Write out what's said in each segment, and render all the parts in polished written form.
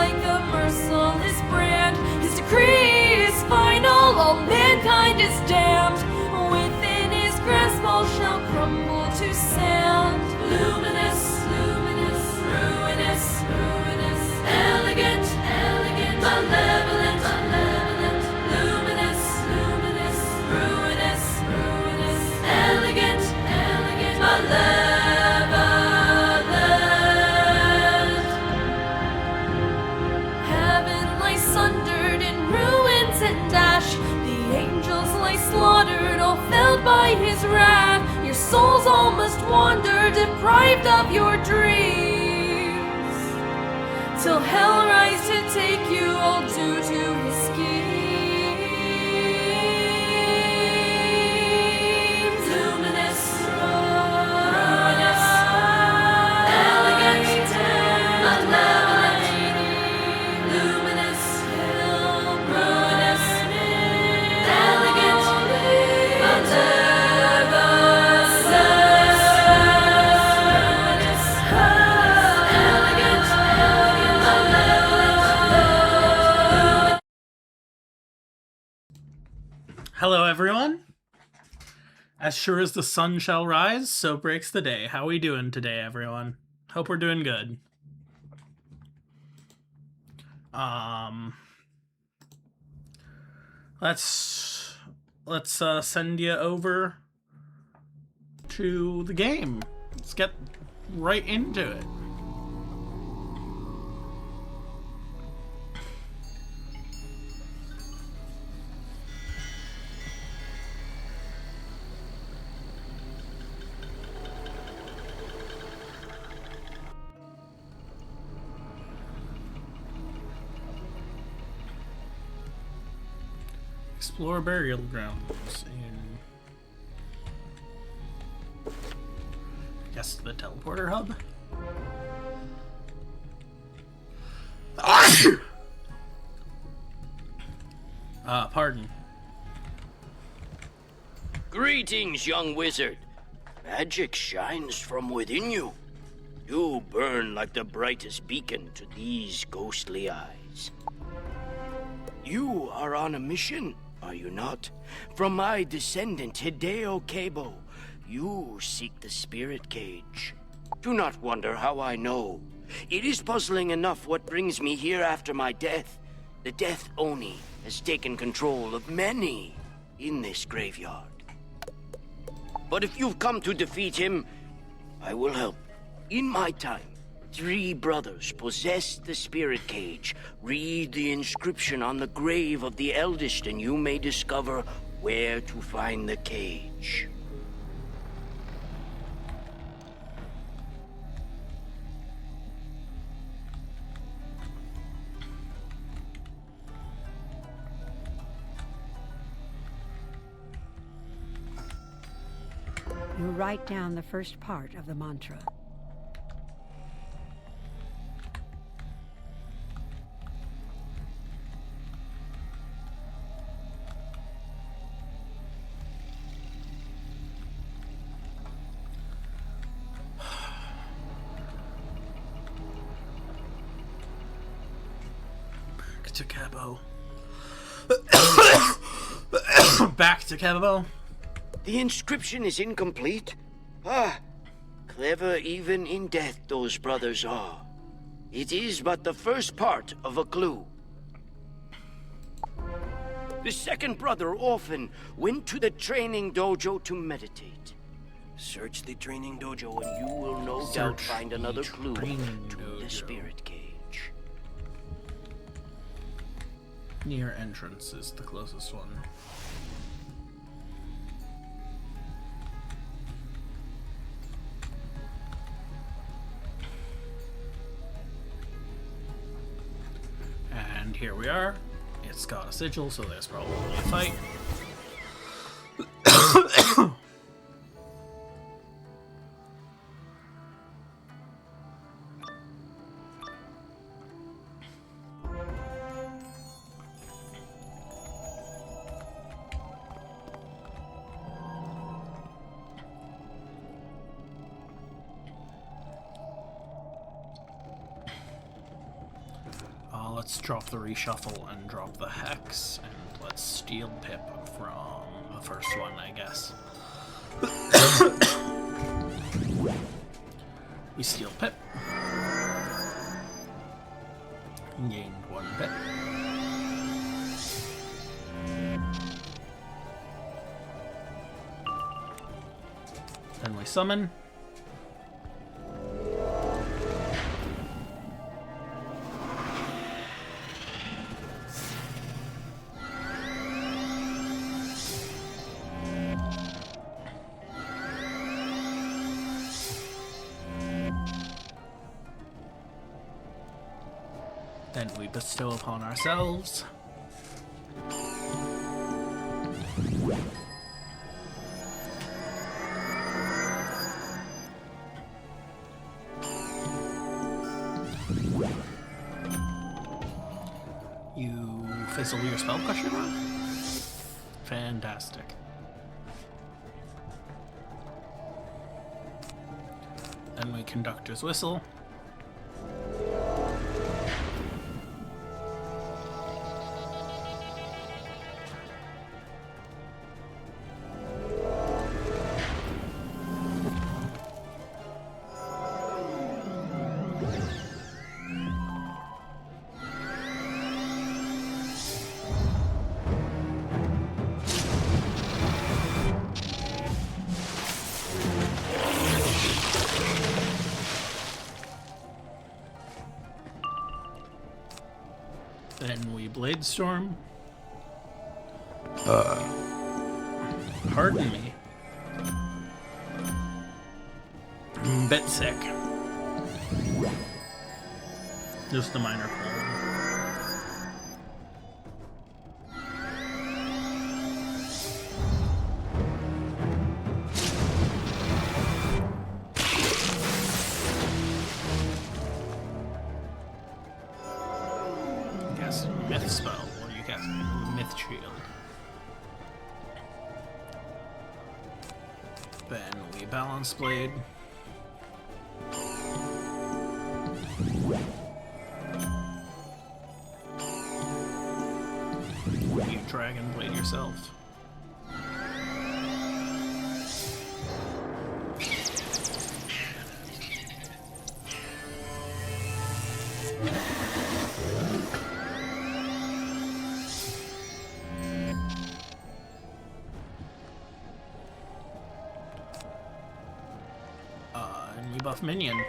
like a merciless brand. His decree is final, all mankind is damned. Within his grasp all shall crumble to sand. Luminous, luminous, ruinous, ruinous, elegant, elegant, malevolent, malevolent, luminous, luminous, ruinous, ruinous, elegant, elegant, malevolent. Heaven lies sundered in ruins and ash. The angels lie slaughtered, all felled by his wrath. Your souls all must wander, deprived of your dreams, till hell rise to take you, all due to his schemes. Luminous, ruinous, elegant, malevolent, luminous, ruinous, elegant, malevolent. Hello, everyone. As sure as the sun shall rise, so breaks the day. How we doing today, everyone? Hope we're doing good. Let's send you over to the game. Let's get right into it. Explore burial grounds in, I guess, the teleporter hub. Pardon. Greetings, young wizard. Magic shines from within you. You burn like the brightest beacon to these ghostly eyes. You are on a mission, are you not? From my descendant, Hideo Kabo, you seek the spirit cage. Do not wonder how I know. It is puzzling enough what brings me here after my death. The Death Oni has taken control of many in this graveyard. But if you've come to defeat him, I will help. In my time, 3 brothers possessed the spirit cage. Read the inscription on the grave of the eldest, and you may discover where to find the cage. You write down the first part of the mantra. Back to Cabo. Back to Cabo. The inscription is incomplete. Ah, clever even in death those brothers are. It is but the first part of a clue. The second brother often went to the training dojo to meditate. Search the training dojo and you will no doubt find another clue to the spirit cage. Near entrance is the closest one. And here we are. It's got a sigil, so there's probably a fight. Let's drop the reshuffle and drop the hex, and let's steal Pip from the first one, I guess. We steal Pip. Gained 1 Pip. Then we summon. Then we bestow upon ourselves. You fizzle your spell question mark? Fantastic. Then we Conductor's Whistle. Then we Blade Storm. Pardon me. I'm a bit sick. Just a minor cold. Myth spell. What are you casting? Myth Shield. Then we Balance Blade. You Dragon Blade yourself. And you buff minion.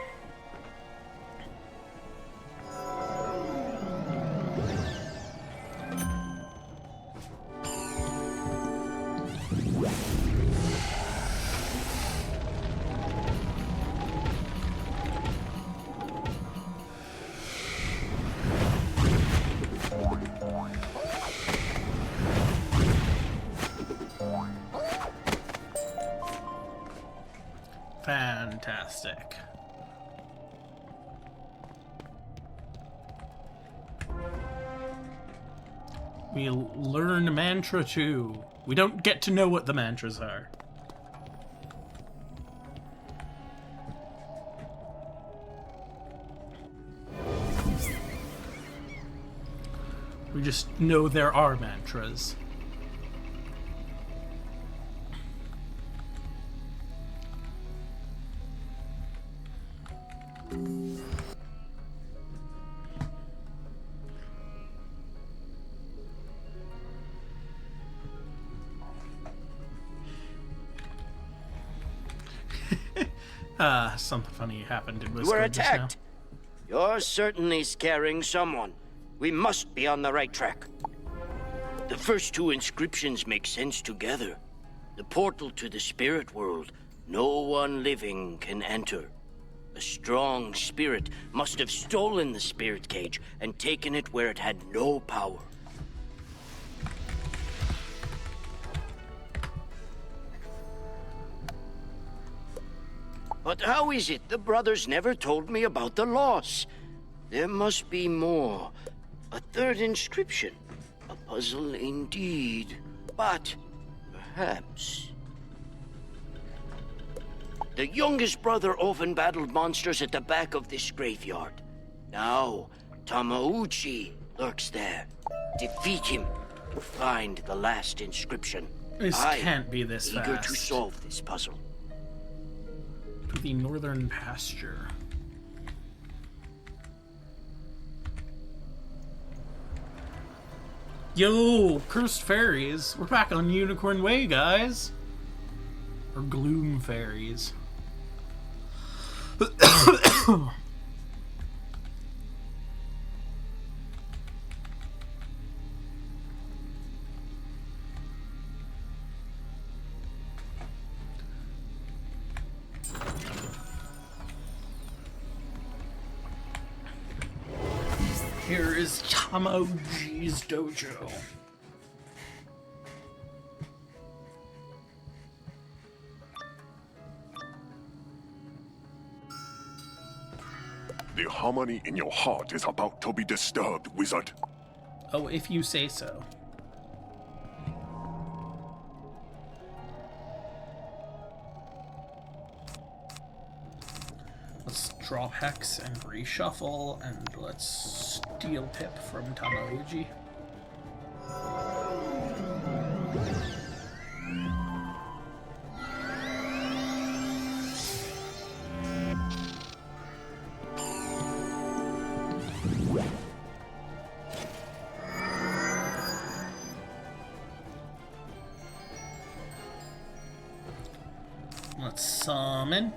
Fantastic. We learn mantra 2. We don't get to know what the mantras are. We just know there are mantras. Something funny happened in Wisconsin. We're attacked. You're certainly scaring someone. We must be on the right track. The first 2 inscriptions make sense together. The portal to the spirit world. No one living can enter. A strong spirit must have stolen the spirit cage and taken it where it had no power. But how is it the brothers never told me about the loss? There must be more. A 3rd inscription. A puzzle indeed. But perhaps... The youngest brother often battled monsters at the back of this graveyard. Now, Tamauchi lurks there. Defeat him. Find the last inscription. This I can't be this eager fast. to solve this puzzle. To the northern pasture. Yo, cursed fairies. We're back on Unicorn Way, guys. Or gloom fairies. Here is Tamaoji's dojo. The harmony in your heart is about to be disturbed, wizard. Oh, if you say so. Let's drop Hex and reshuffle, and let's steal Pip from Tamaoji. Let's summon.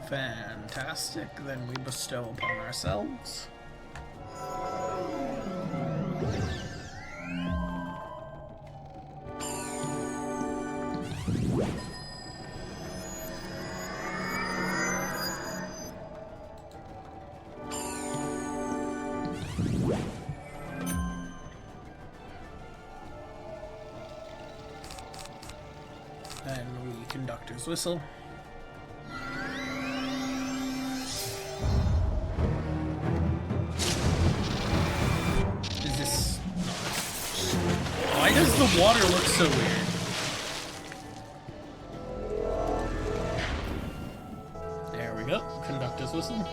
Fantastic, then we bestow upon ourselves. And we conductor's whistle. Is this... Why does the water look so weird? There we go. Conductor's whistle.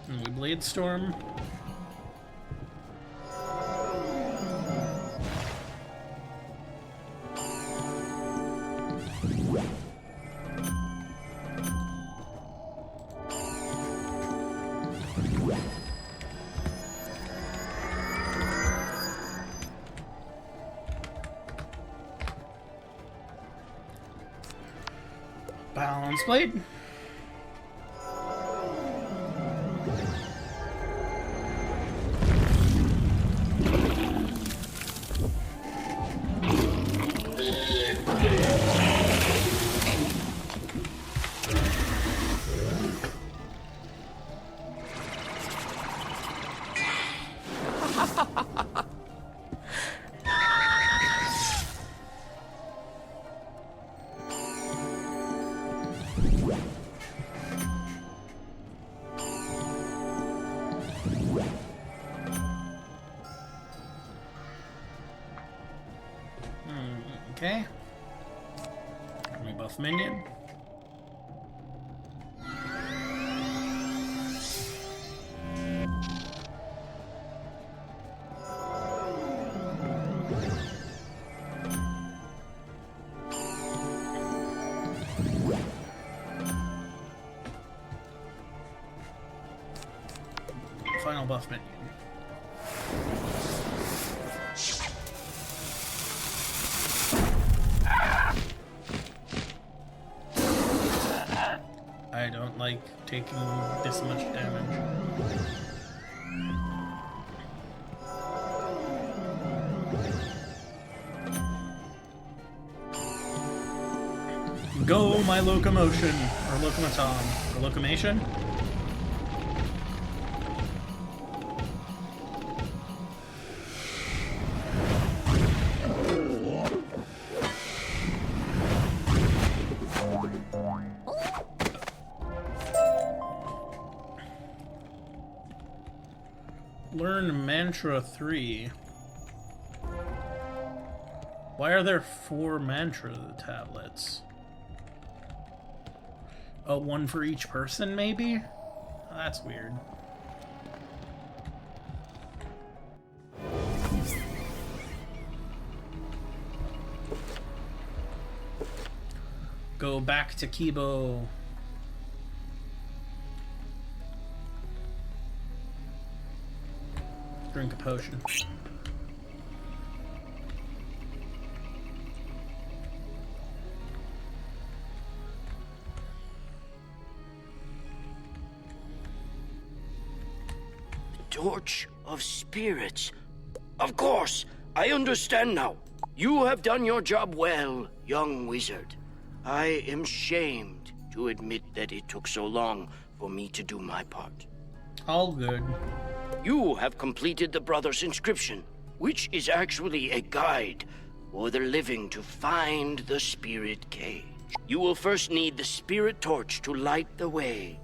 And we blade storm. Balance blade. Okay. We buff minion. Final buff minion. I don't like taking this much damage. Go, my locomotion, or locomaton, or locomation. Learn Mantra 3. Why are there 4 mantra tablets? Oh, one for each person, maybe? That's weird. Go back to Kibo. Drink a potion. Torch of Spirits. Of course, I understand now. You have done your job well, young wizard. I am shamed to admit that it took so long for me to do my part. All good. You have completed the Brother's inscription, which is actually a guide for the living to find the spirit cage. You will first need the spirit torch to light the way.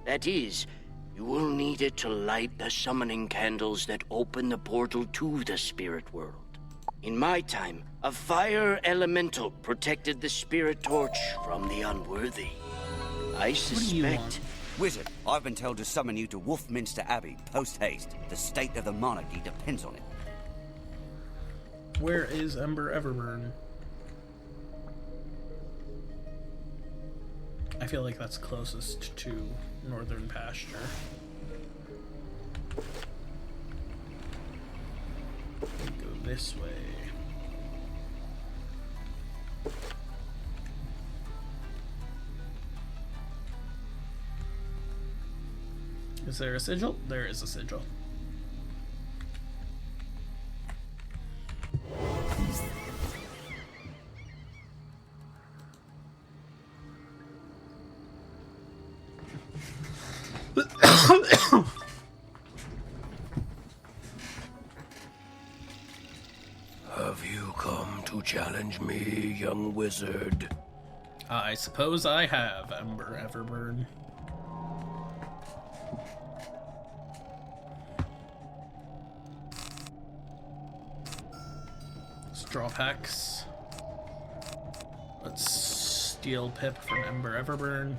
That is, you will need it to light the summoning candles that open the portal to the spirit world. In my time, a fire elemental protected the spirit torch from the unworthy. I suspect... Wizard, I've been told to summon you to Wolfminster Abbey, post-haste. The state of the monarchy depends on it. Where is Ember Everburn? I feel like that's closest to Northern Pasture. We go this way. Is there a sigil? There is a sigil. Have you come to challenge me, young wizard? I suppose I have, Ember Everburn. Straw packs. Let's steal Pip from Ember Everburn.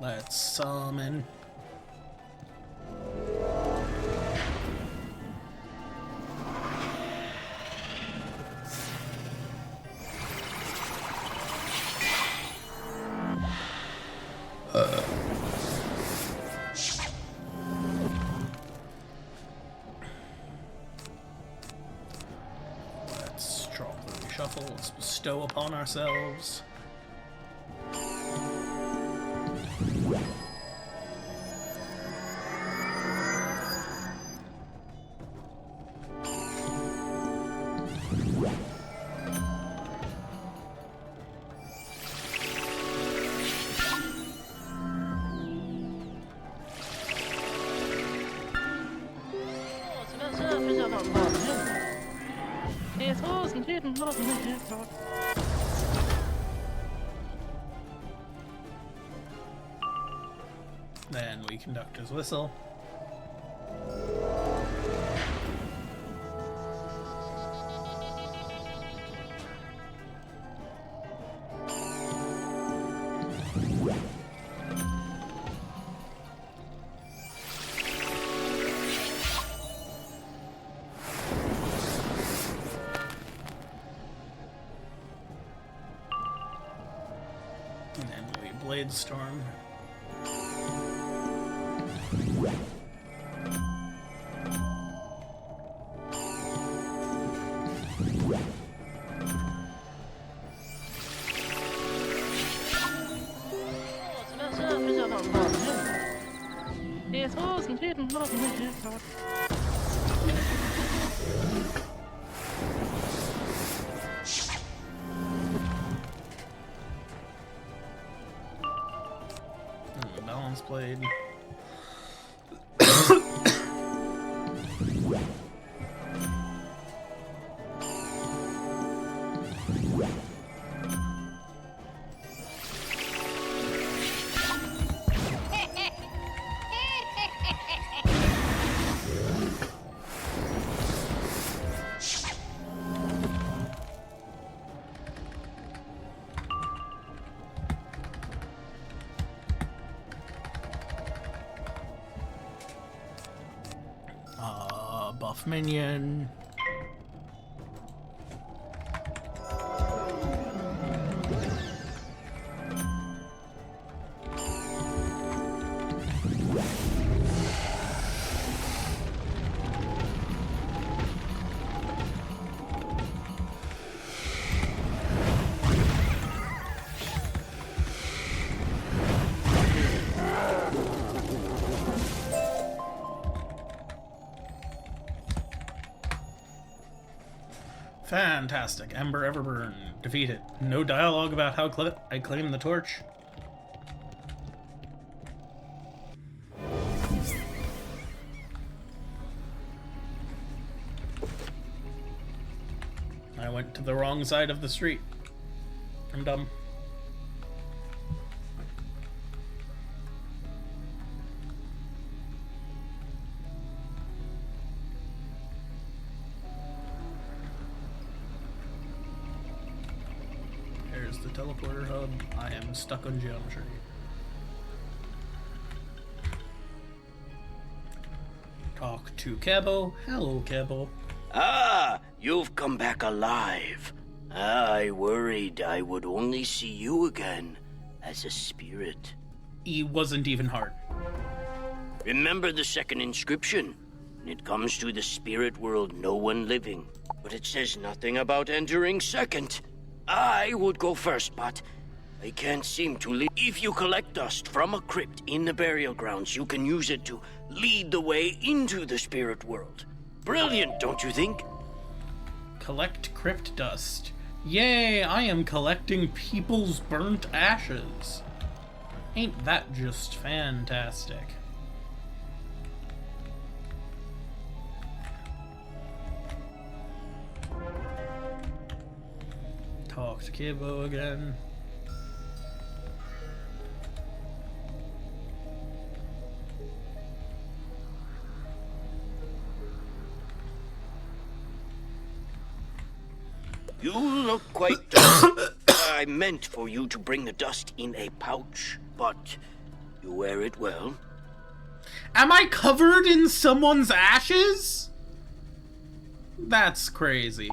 Let's summon. Let's drop the reshuffle. Let's bestow upon ourselves. Then we conduct his whistle. And then we blade storm. blade. Buff minion. Fantastic. Ember Everburn. Defeated. No dialogue about how I claim the torch. I went to the wrong side of the street. I'm dumb. The teleporter hub. I am stuck on geometry. Talk to Cabo. Hello, Cabo. Ah, you've come back alive. I worried I would only see you again as a spirit. He wasn't even hard. Remember the second inscription? When it comes to the spirit world, no one living. But it says nothing about entering second. I would go first, but I can't seem to lead. If you collect dust from a crypt in the burial grounds, you can use it to lead the way into the spirit world. Brilliant, don't you think? Collect crypt dust. Yay, I am collecting people's burnt ashes. Ain't that just fantastic? Talk to Cabo again. You look quite dusty. I meant for you to bring the dust in a pouch, but you wear it well. Am I covered in someone's ashes? That's crazy.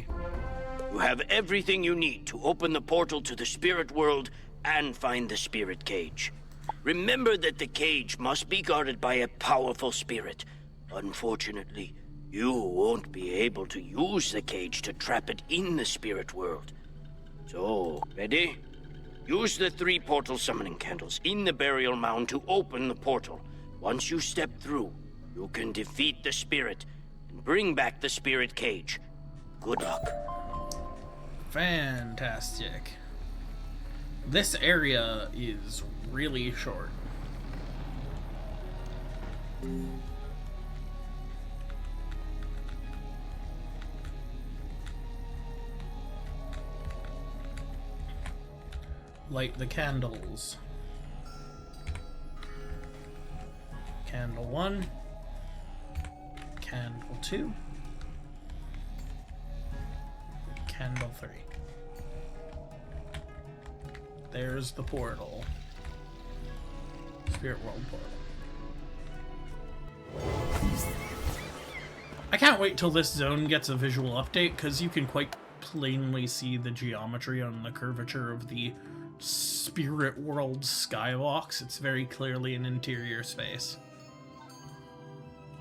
You have everything you need to open the portal to the spirit world and find the spirit cage. Remember that the cage must be guarded by a powerful spirit. Unfortunately, you won't be able to use the cage to trap it in the spirit world. So, ready? Use the 3 portal summoning candles in the burial mound to open the portal. Once you step through, you can defeat the spirit and bring back the spirit cage. Good luck. Fantastic. This area is really short. Light the candles. Candle 1. Candle 2. Candle 3. There's the portal. Spirit World portal. I can't wait till this zone gets a visual update, because you can quite plainly see the geometry on the curvature of the Spirit World skybox. It's very clearly an interior space.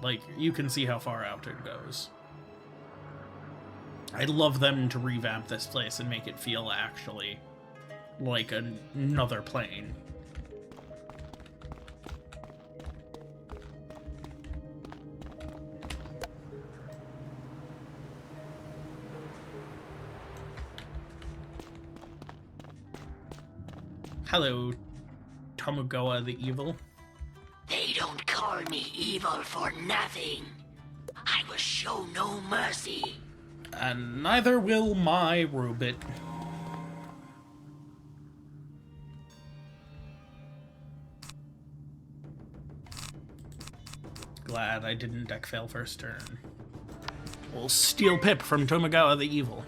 Like, you can see how far out it goes. I'd love them to revamp this place and make it feel actually like another plane. Hello, Tomogawa the Evil. me evil for nothing. I will show no mercy. And neither will my robot. Glad I didn't deck fail first turn. We'll steal Pip from Tomigawa the Evil.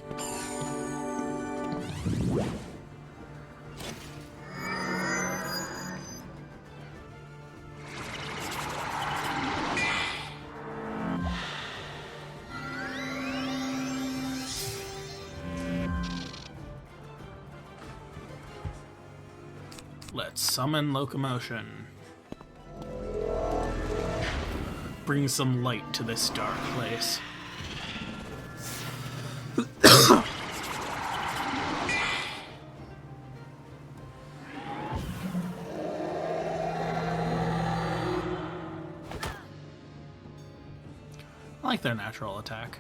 Let's summon Locomotion. Bring some light to this dark place. I like their natural attack.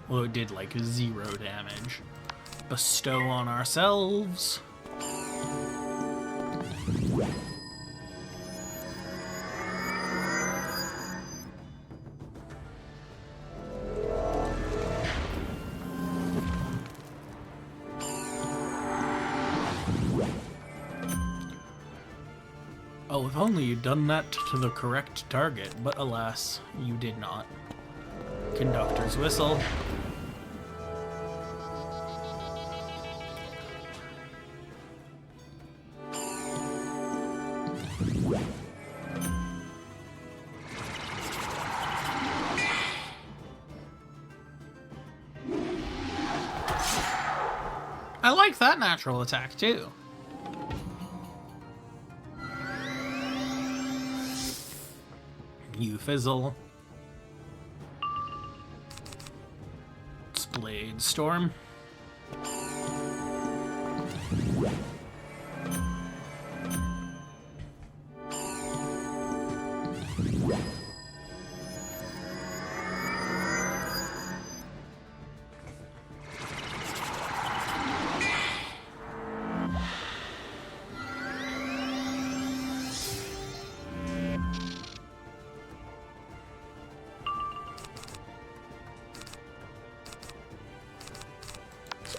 Well, it did like 0 damage. Bestow on ourselves. Oh, if only you'd done that to the correct target, but alas, you did not. Conductor's whistle. I like that natural attack too. You fizzle. It's Blade Storm.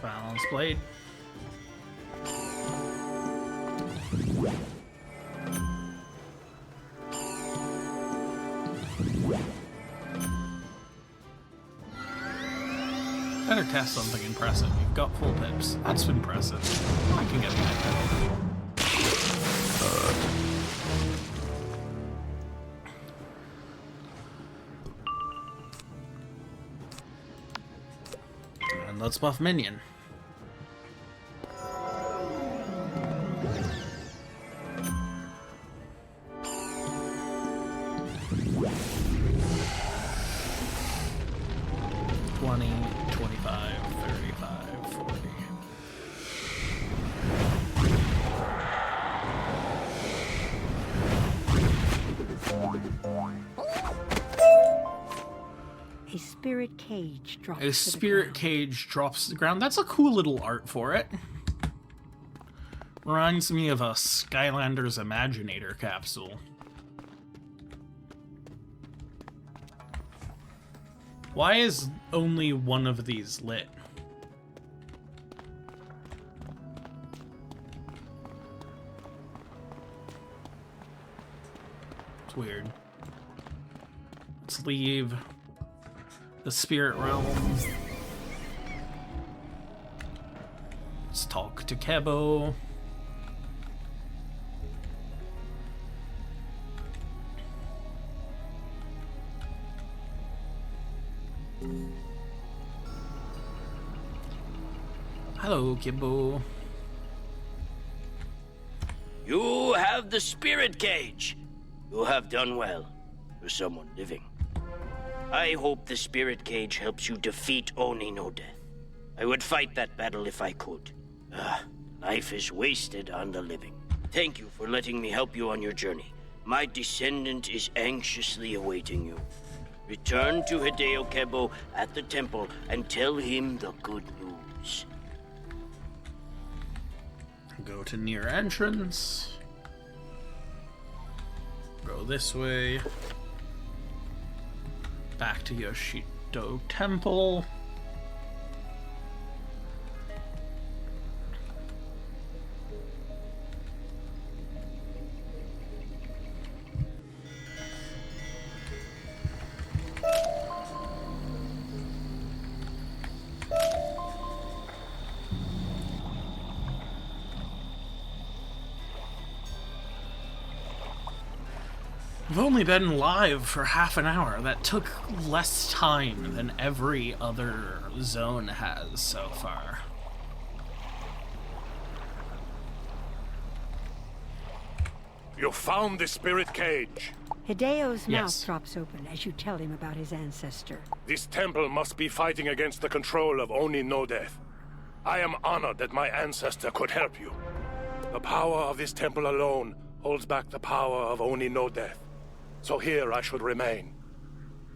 Balance Blade. Better cast something impressive. You've got full pips. That's impressive. I can get that. And let's buff minion. A spirit cage drops A spirit cage drops to the ground. That's a cool little art for it. Reminds me of a Skylanders Imaginator capsule. Why is only one of these lit? It's weird. Let's leave the spirit realm. Let's talk to Kebo. Hello, Kebo. You have the spirit cage. You have done well for someone living. I hope the spirit cage helps you defeat Oni no Death. I would fight that battle if I could. Life is wasted on the living. Thank you for letting me help you on your journey. My descendant is anxiously awaiting you. Return to Hideo Kebo at the temple and tell him the good news. Go to near entrance. Go this way. Back to Yoshito Temple. I've only been live for half an hour. That took less time than every other zone has so far. You found the spirit cage. Hideo's Yes. mouth drops open as you tell him about his ancestor. This temple must be fighting against the control of Oni no Death. I am honored that my ancestor could help you. The power of this temple alone holds back the power of Oni no Death. So here I should remain.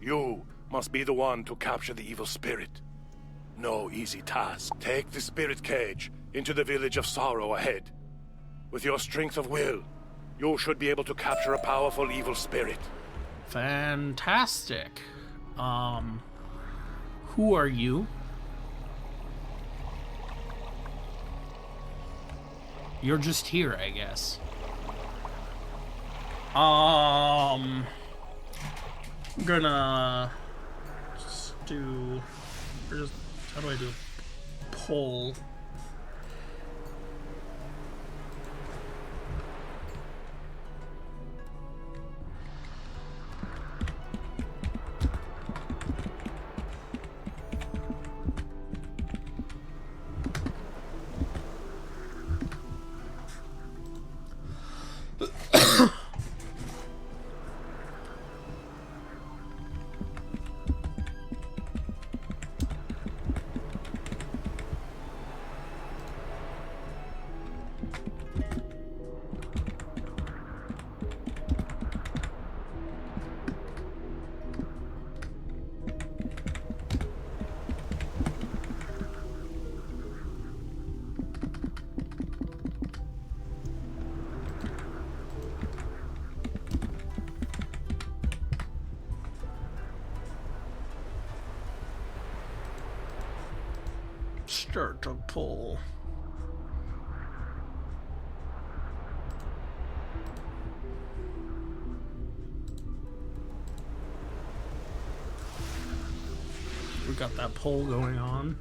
You must be the one to capture the evil spirit. No easy task. Take the spirit cage into the village of sorrow ahead. With your strength of will, you should be able to capture a powerful evil spirit. Fantastic. Who are you? You're just here, I guess. I'm gonna just do, or just, how do I do a poll? Start a poll. We got that poll going on.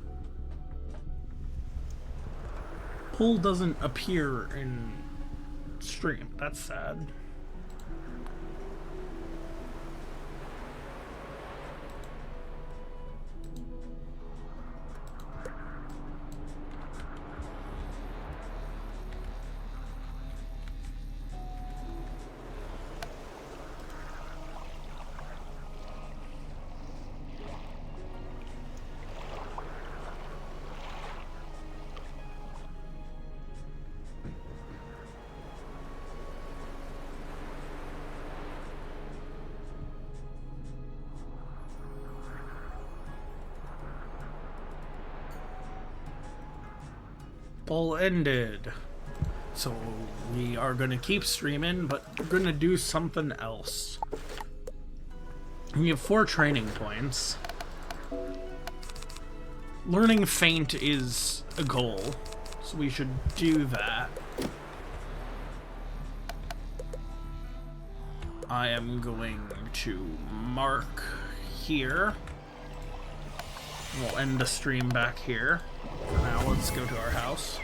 Poll doesn't appear in stream. That's sad. Poll ended. So we are gonna keep streaming, but we're gonna do something else. We have 4 training points. Learning Feint is a goal, so we should do that. I am going to mark here. We'll end the stream back here. For now, let's go to our house.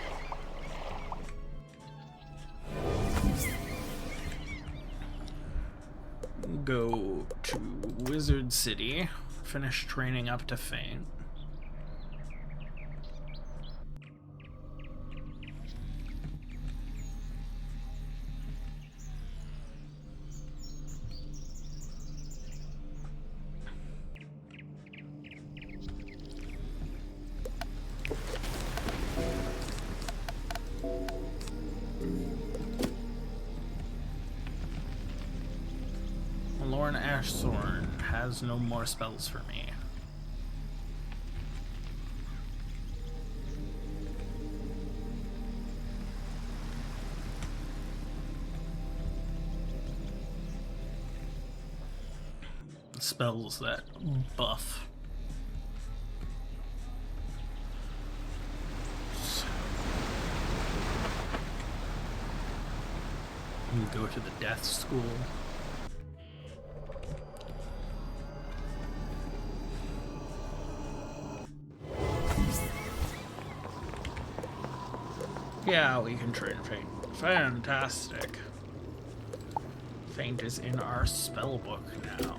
Go to Wizard City. Finish training up to Feint. Lorne Ashthorn has no more spells for me. spells that buff. You go to the death school. Yeah, we can train Feint. Fantastic. Feint is in our spell book now.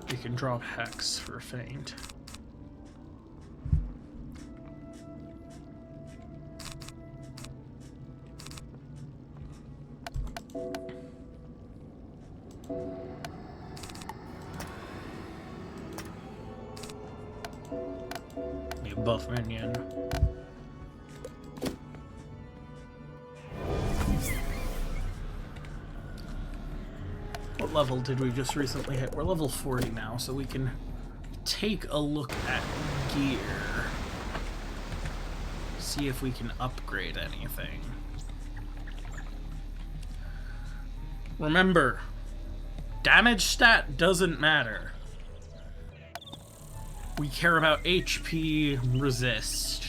We can drop Hex for Feint. New buff minion. What level did we just recently hit? We're level 40 now, so we can take a look at gear. See if we can upgrade anything. Remember, damage stat doesn't matter. We care about HP, resist.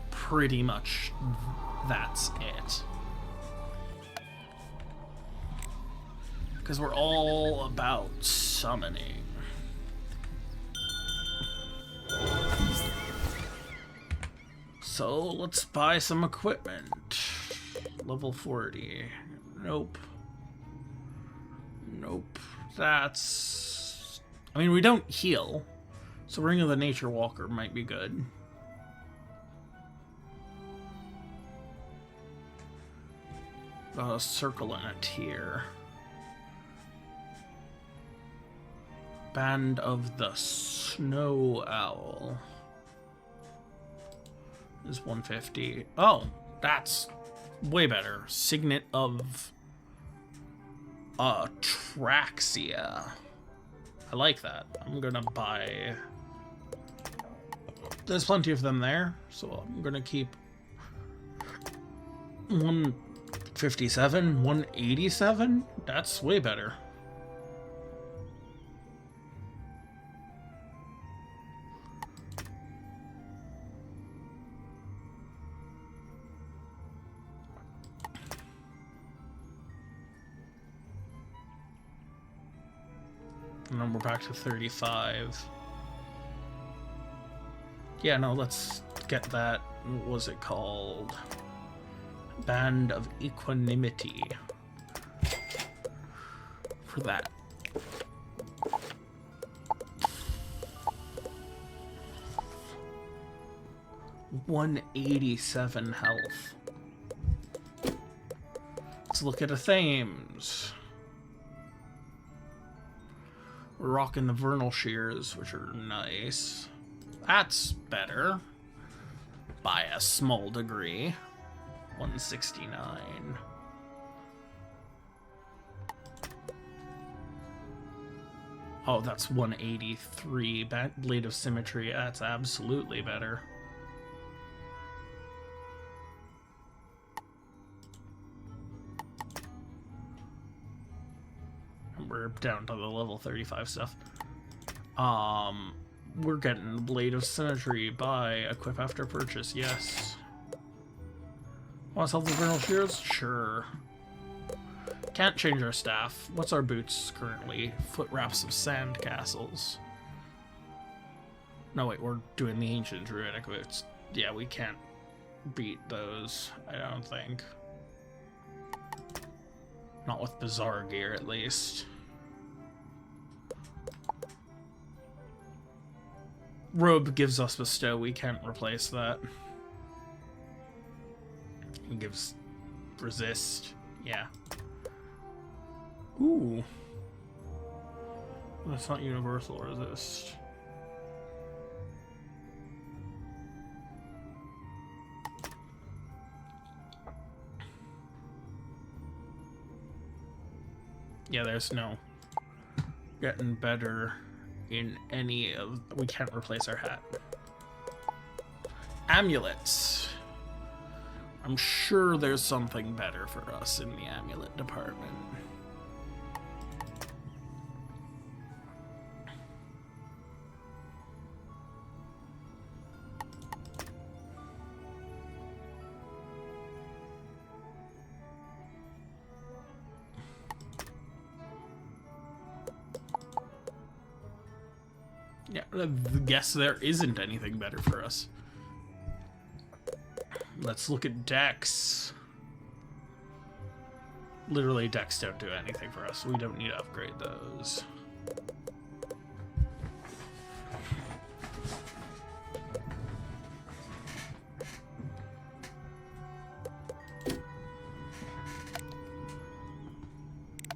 Pretty much that's it. Because we're all about summoning. So let's buy some equipment. Level 40. Nope. Nope. That's... I mean, we don't heal. So Ring of the Nature Walker might be good. Got a circle in a tier. Band of the Snow Owl is 150. Oh, that's way better. Signet of Atraxia. I like that. I'm gonna buy... There's plenty of them there, so I'm gonna keep 157, 187. That's way better. And then we're back to 35. Yeah, no, let's get that. What was it called? Band of Equanimity. For that. $187 health. Let's look at a Thames. We're rocking the Vernal Shears, which are nice. That's better. By a small degree. 169. Oh, that's 183. Blade of Symmetry, that's absolutely better. We're down to the level 35 stuff. We're getting the Blade of Symmetry by equip after purchase, yes. Want to sell the Vernal Shears? Sure. Can't change our staff. What's our boots currently? Foot wraps of sand castles. No, wait, we're doing the ancient druidic boots. Yeah, we can't beat those, I don't think. Not with bizarre gear, at least. Robe gives us bestow, we can't replace that. It gives resist, yeah. Ooh. That's not universal resist. Yeah, there's no getting better in any of... We can't replace our hat. Amulets. I'm sure there's something better for us in the amulet department. Yeah, I guess there isn't anything better for us. Let's look at decks. Literally, decks don't do anything for us. We don't need to upgrade those.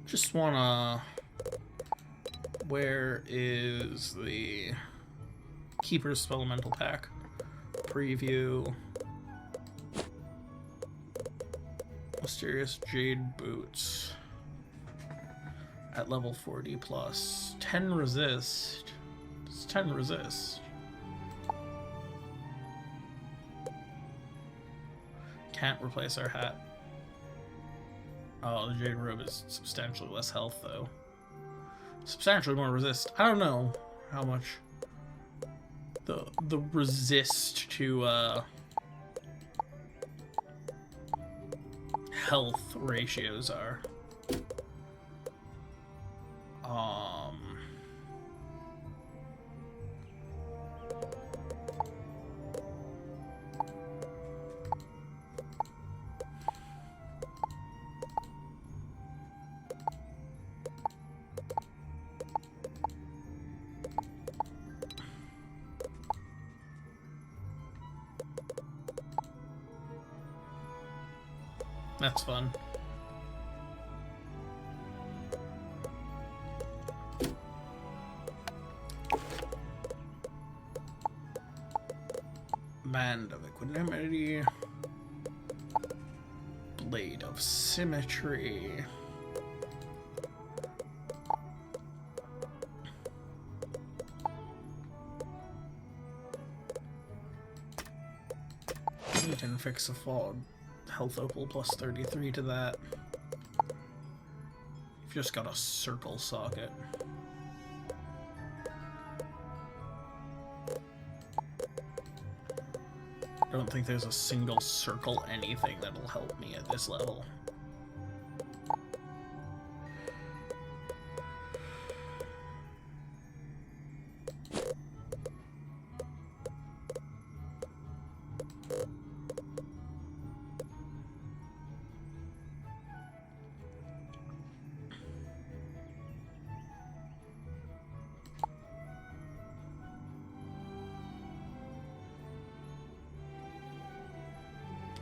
Just wanna... Where is the Keeper's Spelemental Pack? Preview. Mysterious Jade Boots. At level 40 plus. 10 resist. It's 10 resist. Can't replace our hat. Oh, the Jade Robe is substantially less health, though. Substantially more resist. I don't know how much the resist to health ratios are. That's fun. Band of Equanimity. Blade of Symmetry. We can fix a fog. Health opal plus 33 to that. You've just got a circle socket. I don't think there's a single circle anything that'll help me at this level.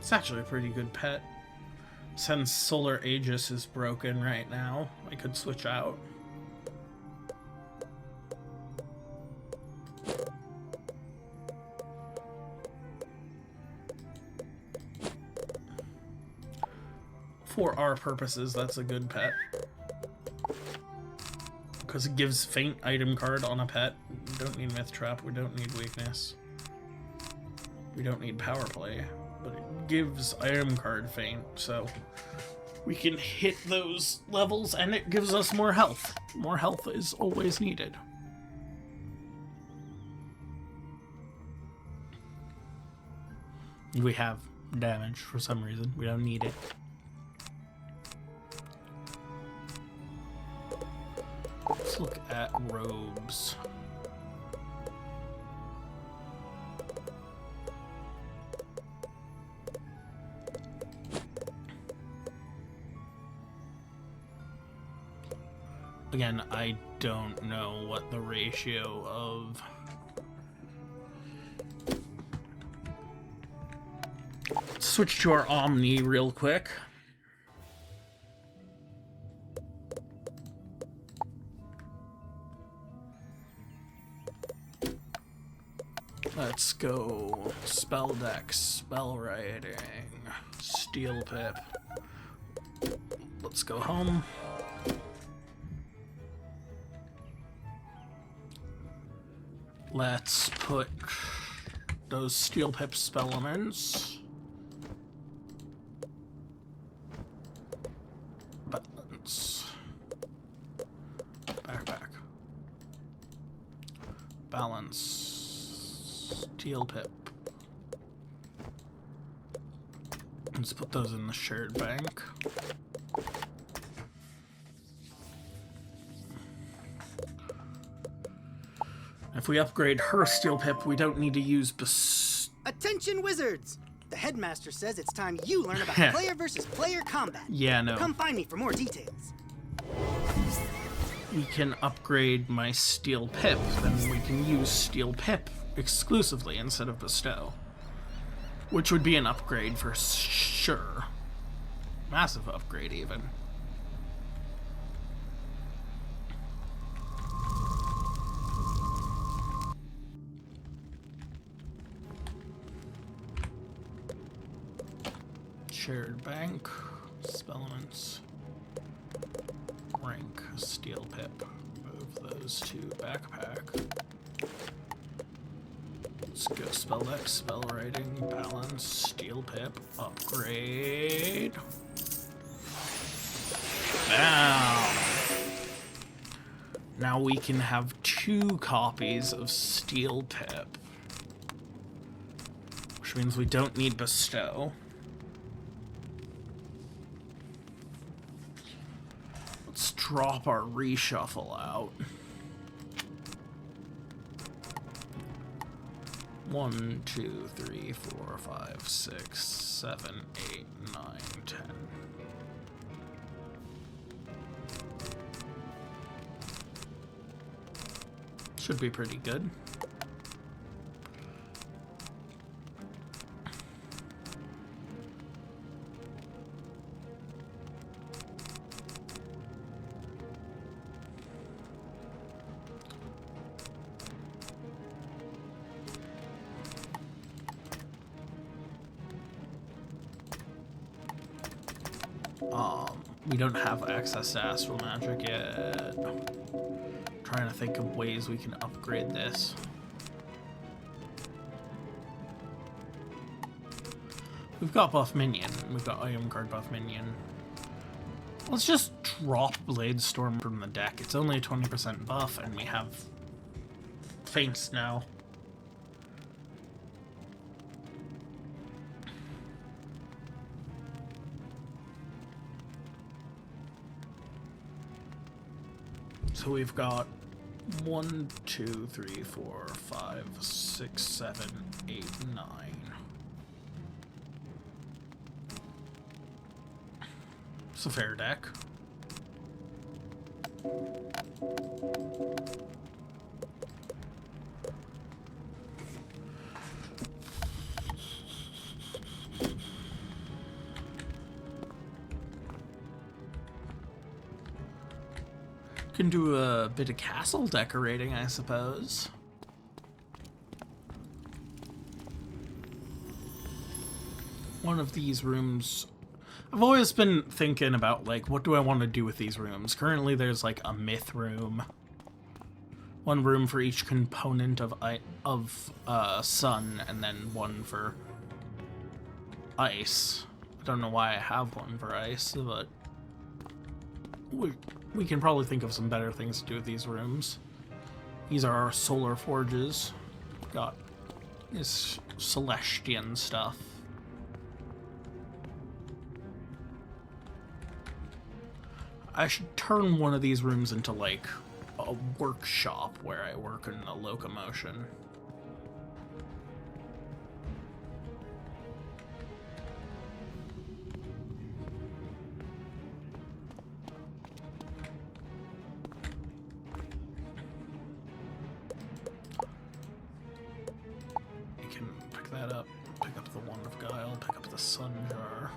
It's actually a pretty good pet. Since Solar Aegis is broken right now, I could switch out. For our purposes, that's a good pet. Because it gives Faint item card on a pet. We don't need Myth Trap, we don't need Weakness. We don't need Power Play. But it gives item card Faint, so we can hit those levels, and it gives us more health. More health is always needed. We have damage for some reason. We don't need it. Let's look at robes. Again, I don't know what the ratio of... Let's switch to our Omni real quick. Let's go Spell Deck, Spell Writing, Steel Pip. Let's go home. Let's put those Steel Pip Spellements balance, steel pip. Let's put those in the shared bank. If we upgrade her steel pip, we don't need to use Attention, wizards! The headmaster says it's time you learn about player versus player combat. Yeah, no. Come find me for more details. We can upgrade my steel pip, then we can use steel pip exclusively instead of bestow. Which would be an upgrade for sure. Massive upgrade, even. Shared bank, spellements, rank, steel pip. Move those to backpack. Let's go spell deck, spell writing, balance, steel pip, upgrade. Bam! Now we can have 2 copies of steel pip. Which means we don't need bestow. Let's drop our reshuffle out. 1, 2, 3, 4, 5, 6, 7, 8, 9, 10. Should be pretty good. We don't have access to astral magic yet. Trying to think of ways we can upgrade this. We've got buff minion. We've got item card buff minion. Let's just drop Blade Storm from the deck. It's only a 20% buff, and we have feints now. So we've got 1, 2, 3, 4, 5, 6, 7, 8, 9. It's a fair deck. Can do a bit of castle decorating, I suppose. One of these rooms... I've always been thinking about, like, what do I want to do with these rooms? Currently, there's, like, a myth room. One room for each component of sun, and then one for ice. I don't know why I have one for ice, but... We can probably think of some better things to do with these rooms. These are our solar forges. Got this Celestian stuff. I should turn one of these rooms into, like, a workshop where I work in the Locomotion. Sun jar.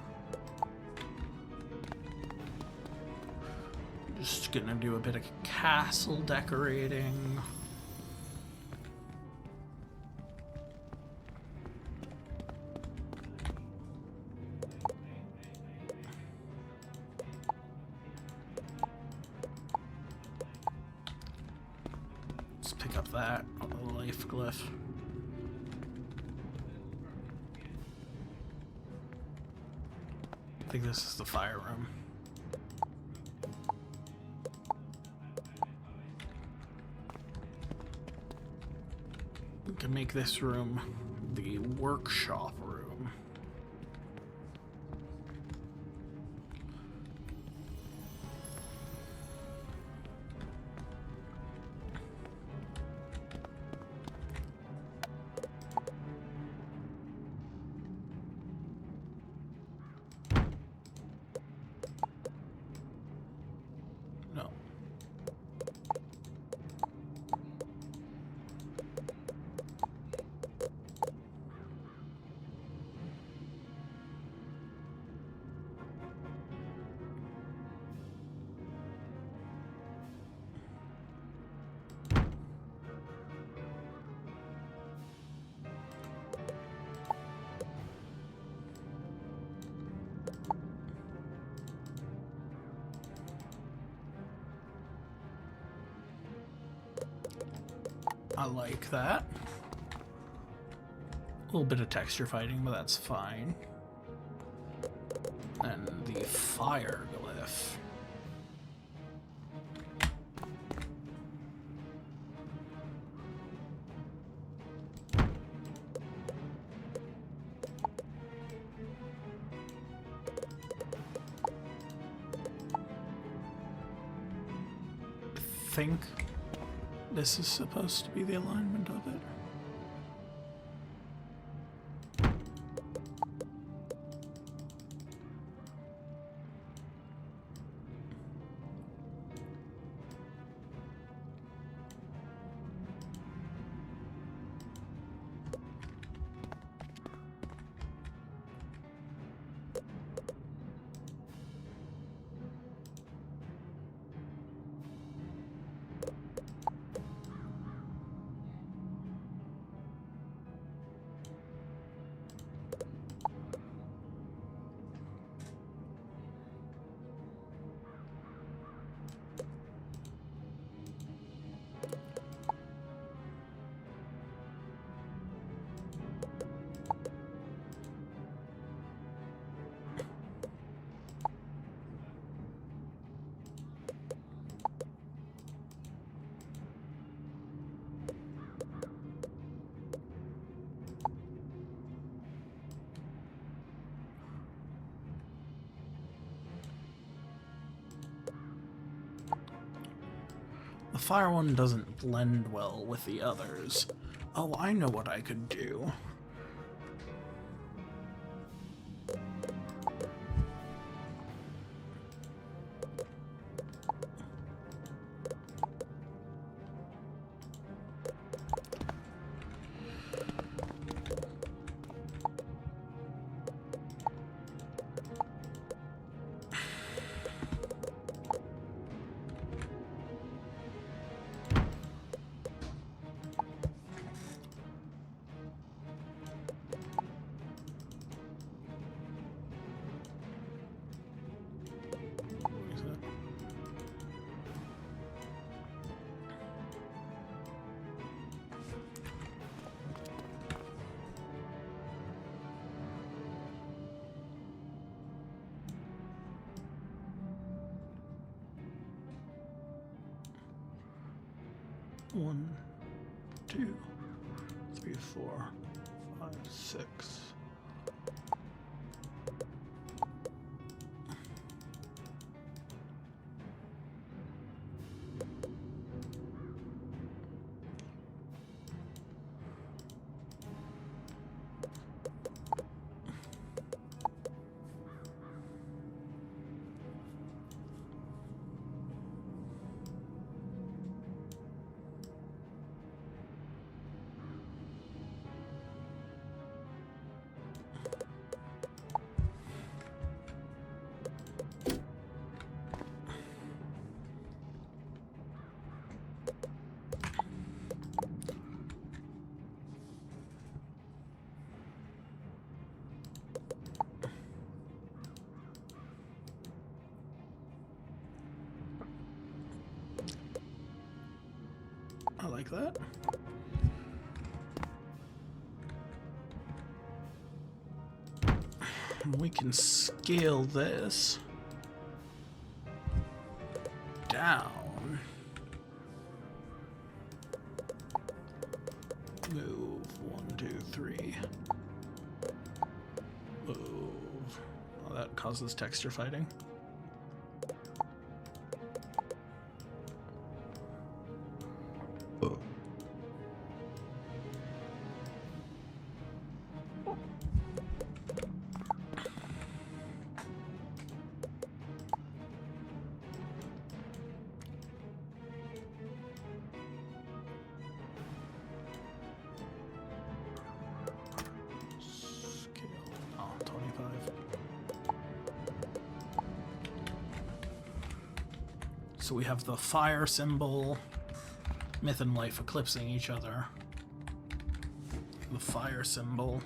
Just gonna do a bit of castle decorating. Let's pick up that on the life glyph. I think this is the fire room. can make this room the workshop room. No. I like that. A little bit of texture fighting, but that's fine. And the fire glyph. I think this is supposed to be the alignment of it. The fire one doesn't blend well with the others. Oh, I know what I could do. One, 2, 3, 4, 5, 6. I like that. We can scale this down. Move. 1, 2, 3. Move. Oh, that causes texture fighting. Oh. So we have the fire symbol, myth and life eclipsing each other. The fire symbol.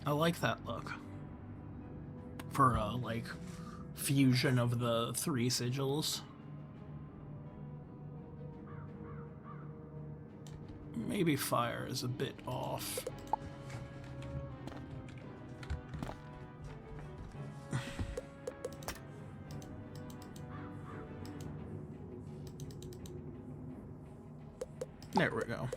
I like that look. For a, like, fusion of the 3 sigils. Maybe fire is a bit off. There we go.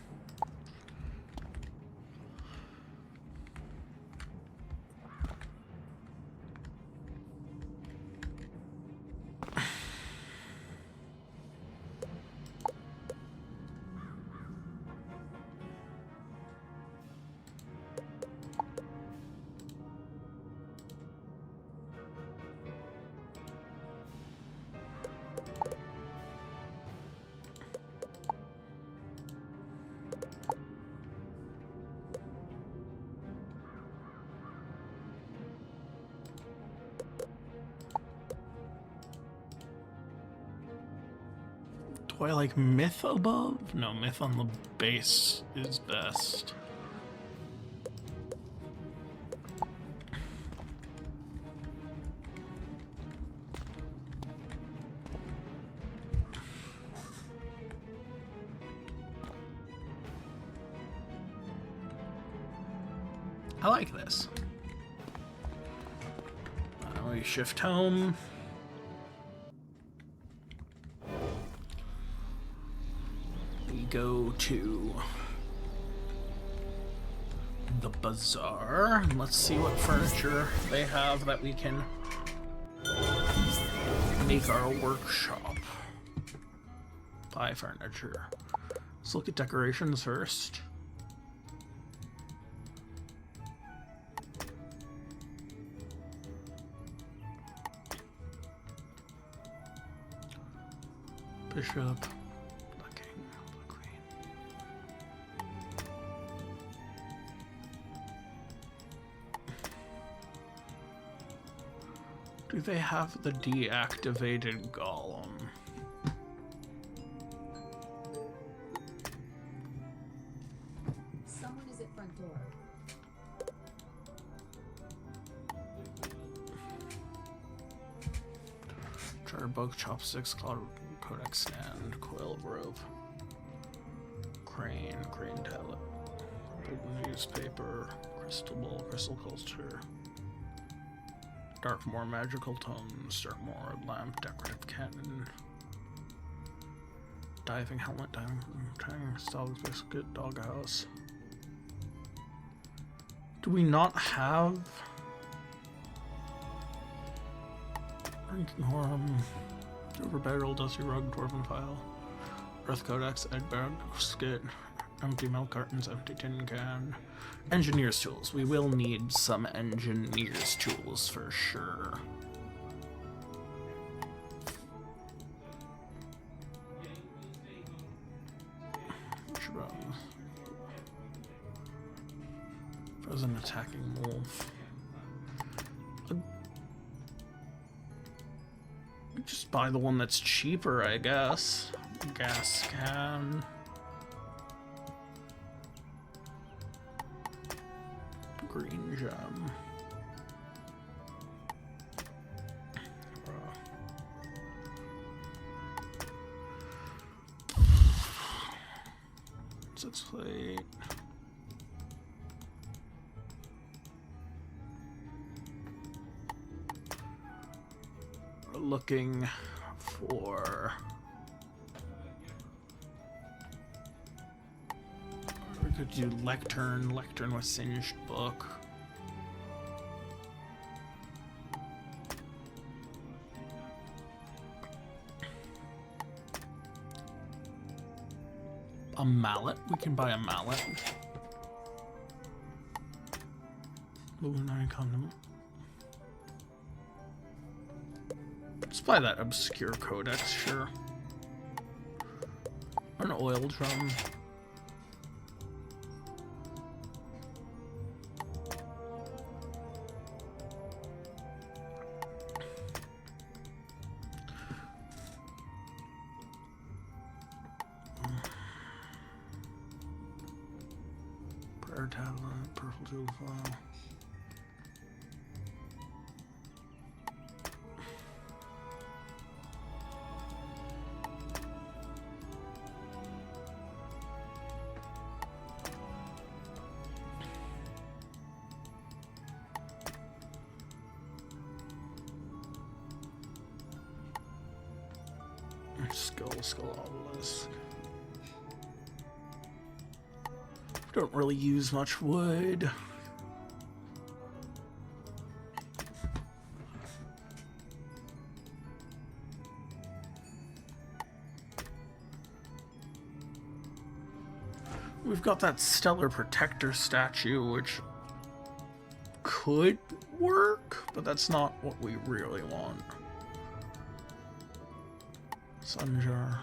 Do I like myth above? No, myth on the base is best. I like this. We shift home. Go to the bazaar and let's see what furniture they have that we can make our workshop. Buy furniture. Let's look at decorations first. Bishop. Do they have the deactivated golem? Someone is at front door. Jar bug, chopsticks, codex stand, coil of rope, crane tablet, newspaper, crystal ball, crystal culture. Darkmoor magical tomes, Darkmoor lamp, decorative cannon, diving helmet, diving dog's biscuit, doghouse. Do we not have drinking horn, silver barrel, dusty rug, dwarven file, earth codex, egg bag, skit, empty milk cartons, empty tin can. Engineer's tools. We will need some engineer's tools for sure. Frozen attacking wolf. Just buy the one that's cheaper, I guess. Gas can. Green gem. plate. We're looking for... We could do lectern with singed book. A mallet. We can buy a mallet. Luminary condom. Let's buy that obscure codex, sure. An oil drum. Prayer tablet, purple tool file. Skull obelisk. Don't really use much wood. We've got that Stellar Protector statue, which could work, but that's not what we really want. Sunjar.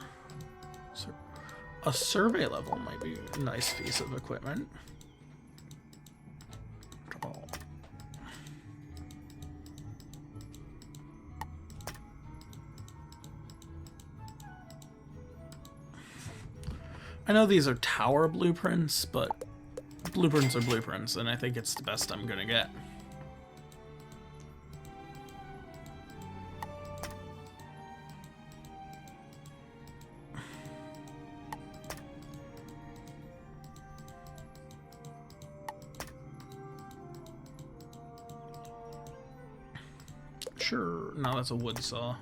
A survey level might be a nice piece of equipment. Oh. I know these are tower blueprints, but blueprints are blueprints, and I think it's the best I'm gonna get. Sure. No, that's a wood saw.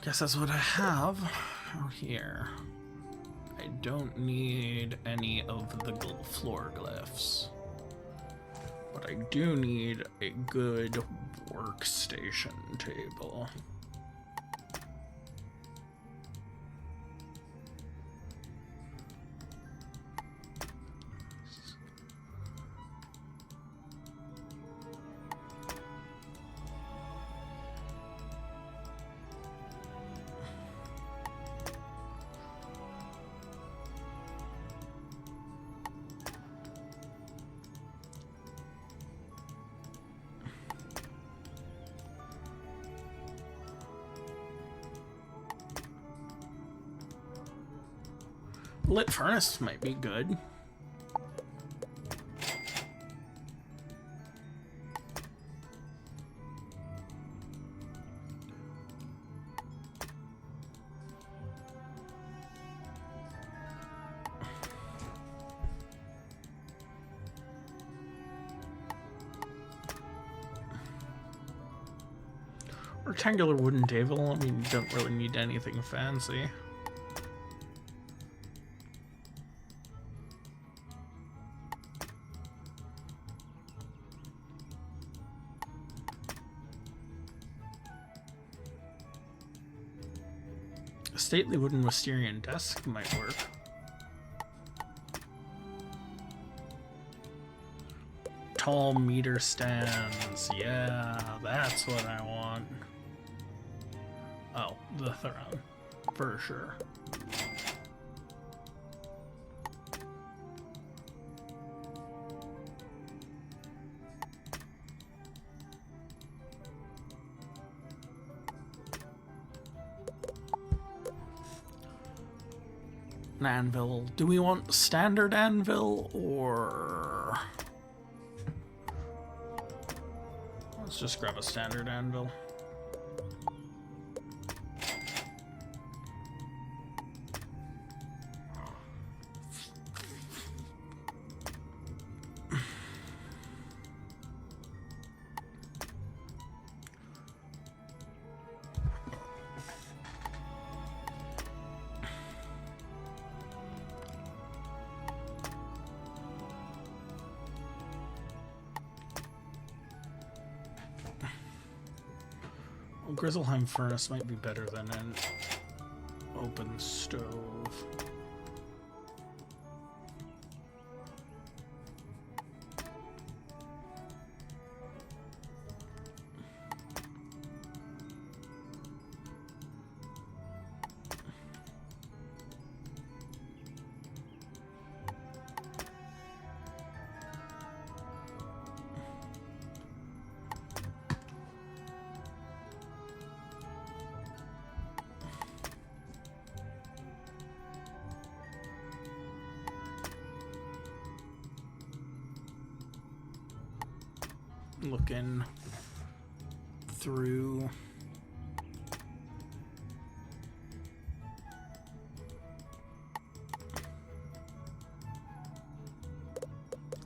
Guess that's what I have out here. I don't need any of the floor glyphs, but I do need a good workstation table. Lit furnace might be good. Rectangular wooden table. I mean, you don't really need anything fancy. A stately wooden Wisterian desk might work. Tall meter stands. Yeah, that's what I want. Oh, the throne. For sure. An anvil. Do we want standard anvil or... Let's just grab a standard anvil. Well, Grizzleheim furnace might be better than an open stove. Looking through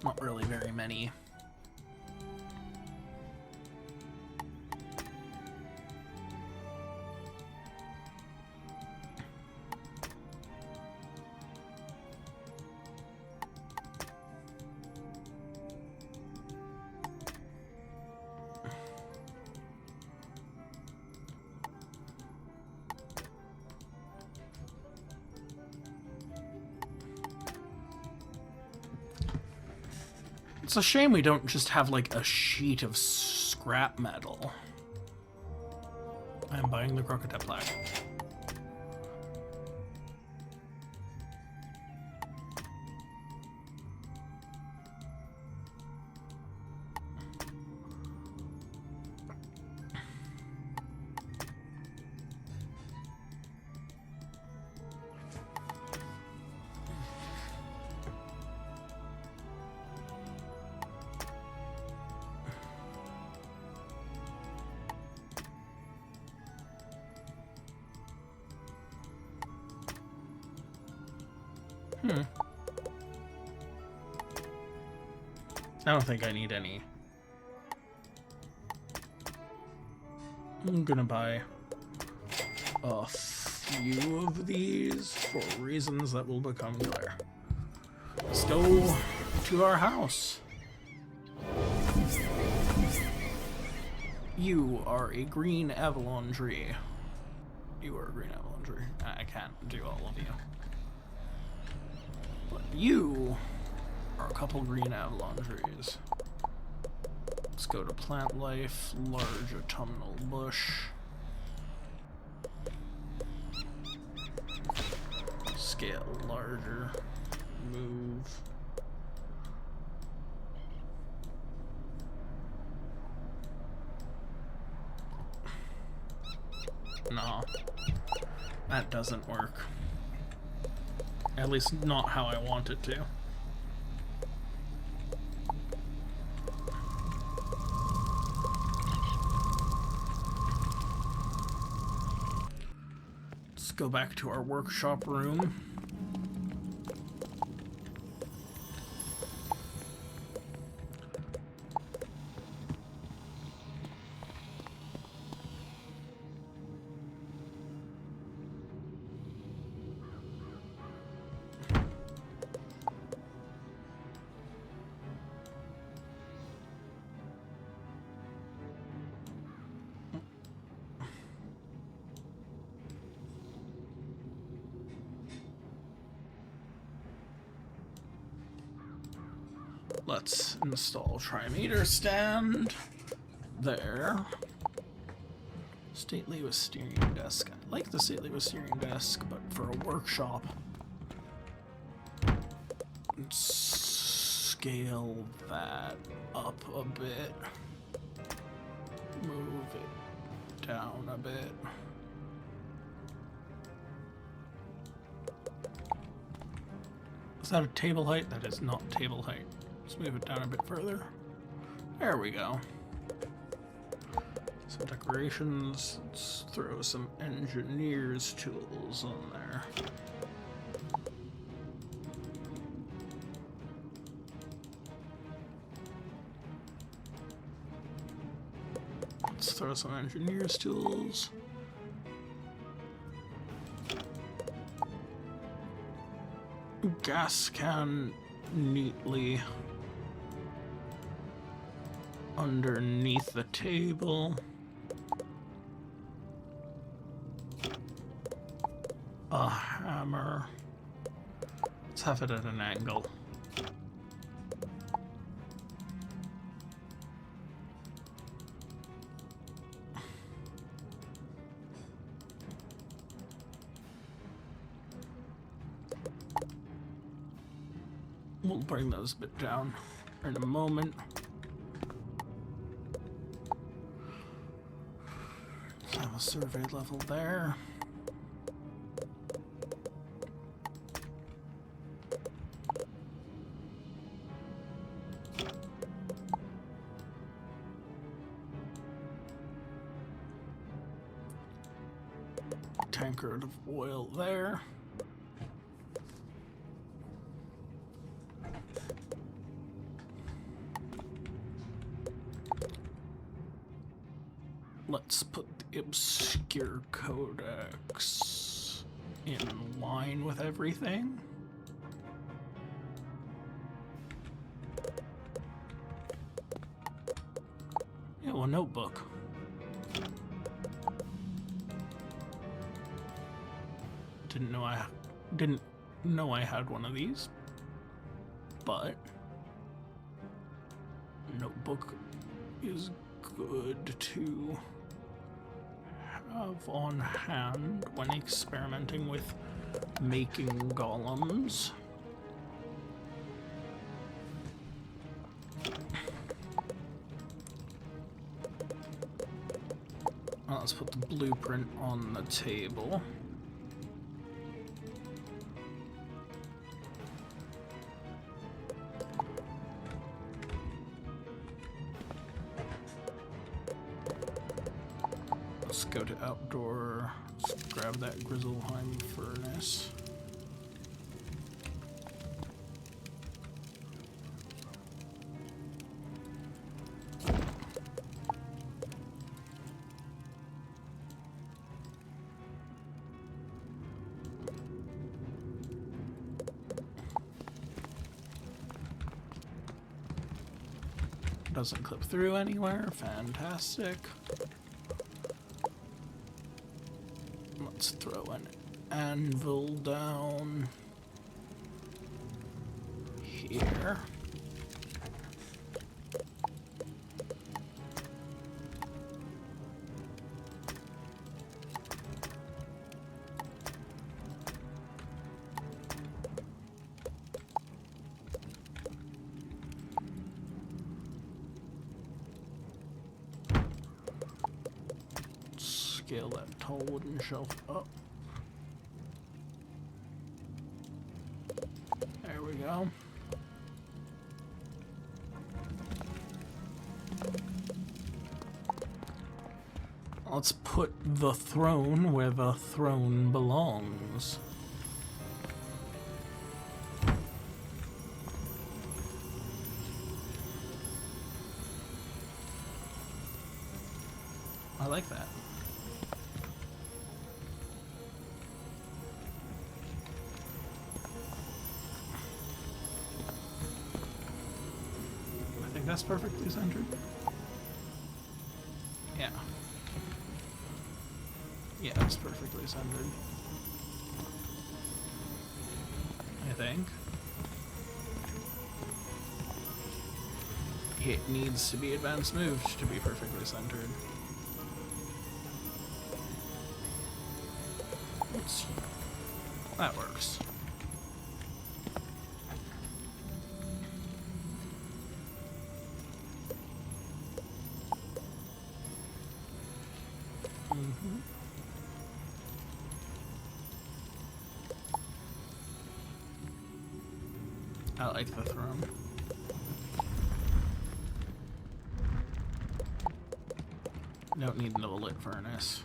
not really very many. It's a shame we don't just have, like, a sheet of scrap metal. I'm buying the crocodile plaque. I don't think I need any. I'm gonna buy a few of these for reasons that will become clear. Let's go to our house. You are a green Avalon tree. You are a green Avalon tree. I can't do all of you. But you are a couple green Avalon trees. Let's go to plant life, large autumnal bush. Scale larger, move. No, that doesn't work. At least not how I want it to. Let's go back to our workshop room. Let's install trimeter stand there. Stately with steering desk. I like the stately with steering desk, but for a workshop, let's scale that up a bit. Move it down a bit. Is that a table height? That is not table height. Let's move it down a bit further. There we go. Some decorations. Let's throw some engineer's tools on there. Let's throw some engineer's tools. Gas can neatly underneath the table. a hammer. Let's have it at an angle. We'll bring those a bit down in a moment. Let's have a survey level there. Tankard of oil there. Let's put the obscure codex in line with everything. Yeah, a notebook. Didn't know I had one of these, but notebook is good to have on hand when experimenting with making golems. Well, let's put the blueprint on the table. Let's go to outdoor. Let's grab that Grizzleheim furnace. Doesn't clip through anywhere. Fantastic. Let's throw an anvil down here. Scale that tall wooden shelf up. There we go. Let's put the throne where the throne belongs. I like that. That's perfectly centered. Yeah. Yeah, it's perfectly centered. I think. It needs to be advanced moved to be perfectly centered. That works. I like the throne. Don't need another lit furnace.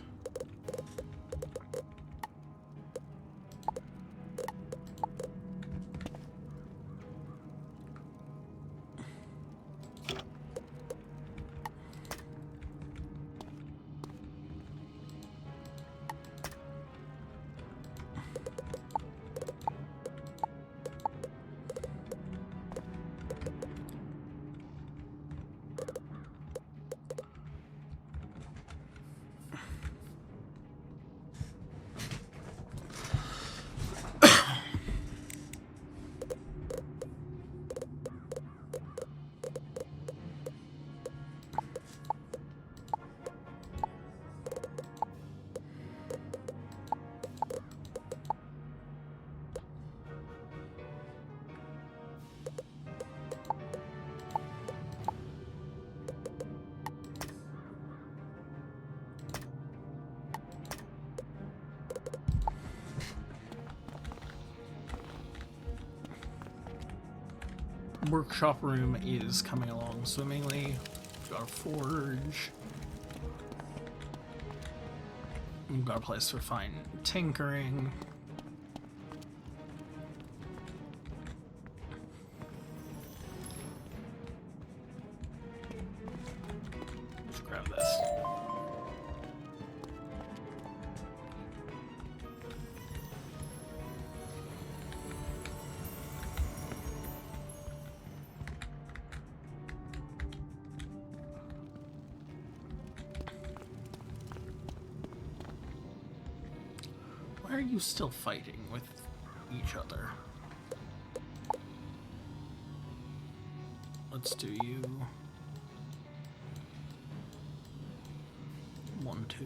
workshop room is coming along swimmingly. We've got a forge. We've got a place for fine tinkering. Let's grab this. Why are you still fighting with each other? Let's do you. 1, 2.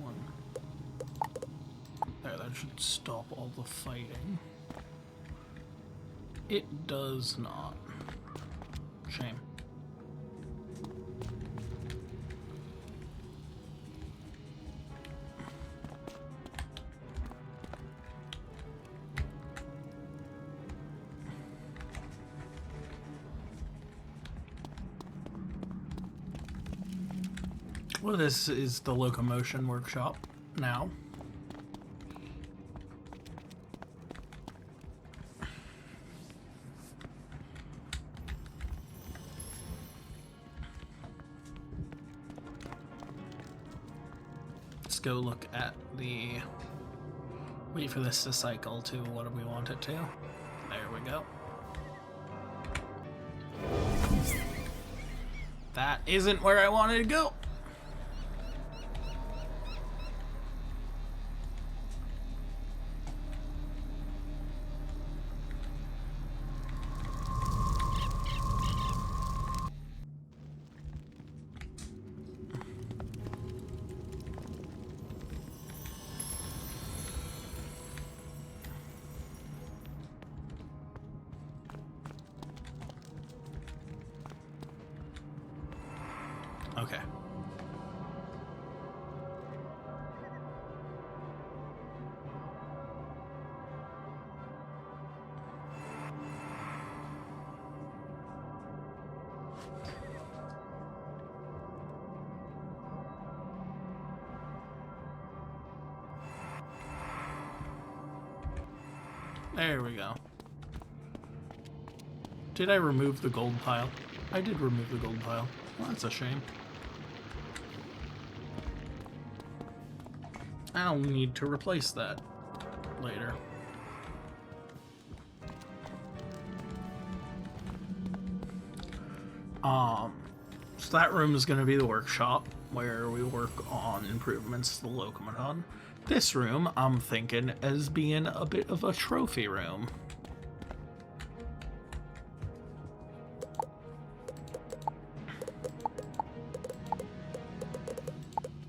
1. There, that should stop all the fighting. It does not. Shame. Well, this is the Locomotion workshop now. Let's go look at the... Wait for this to cycle to what do we want it to. There we go. That isn't where I wanted to go. Okay. There we go. Did I remove the gold pile? I did remove the gold pile. Well, that's a shame. I'll need to replace that later. So that room is going to be the workshop where we work on improvements to the Locomotion. This room, I'm thinking, as being a bit of a trophy room.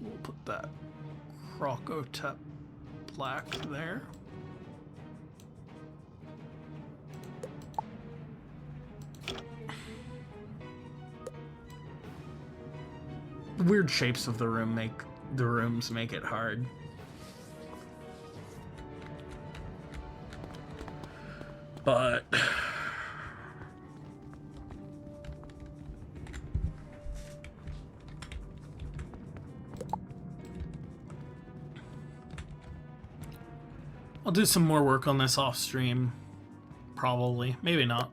We'll put that Crocotep plaque there. The weird shapes of the rooms make it hard. But I'll do some more work on this off stream. Probably. Maybe not.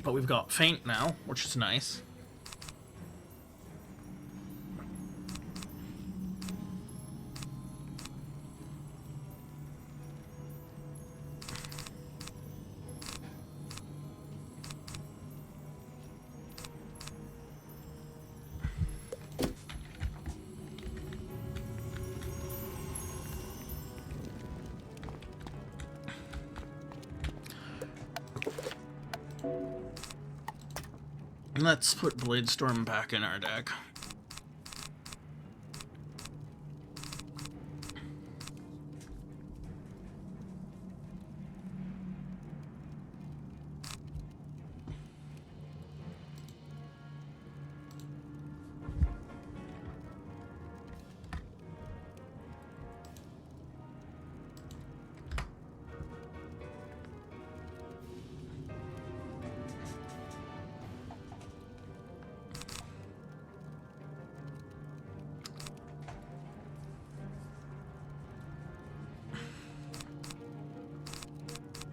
We've got Faint now, which is nice. Let's put Bladestorm back in our deck.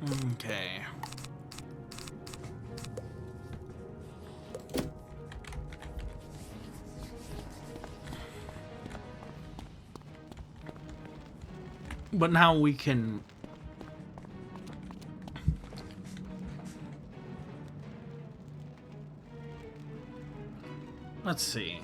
Okay. But now we can... Let's see.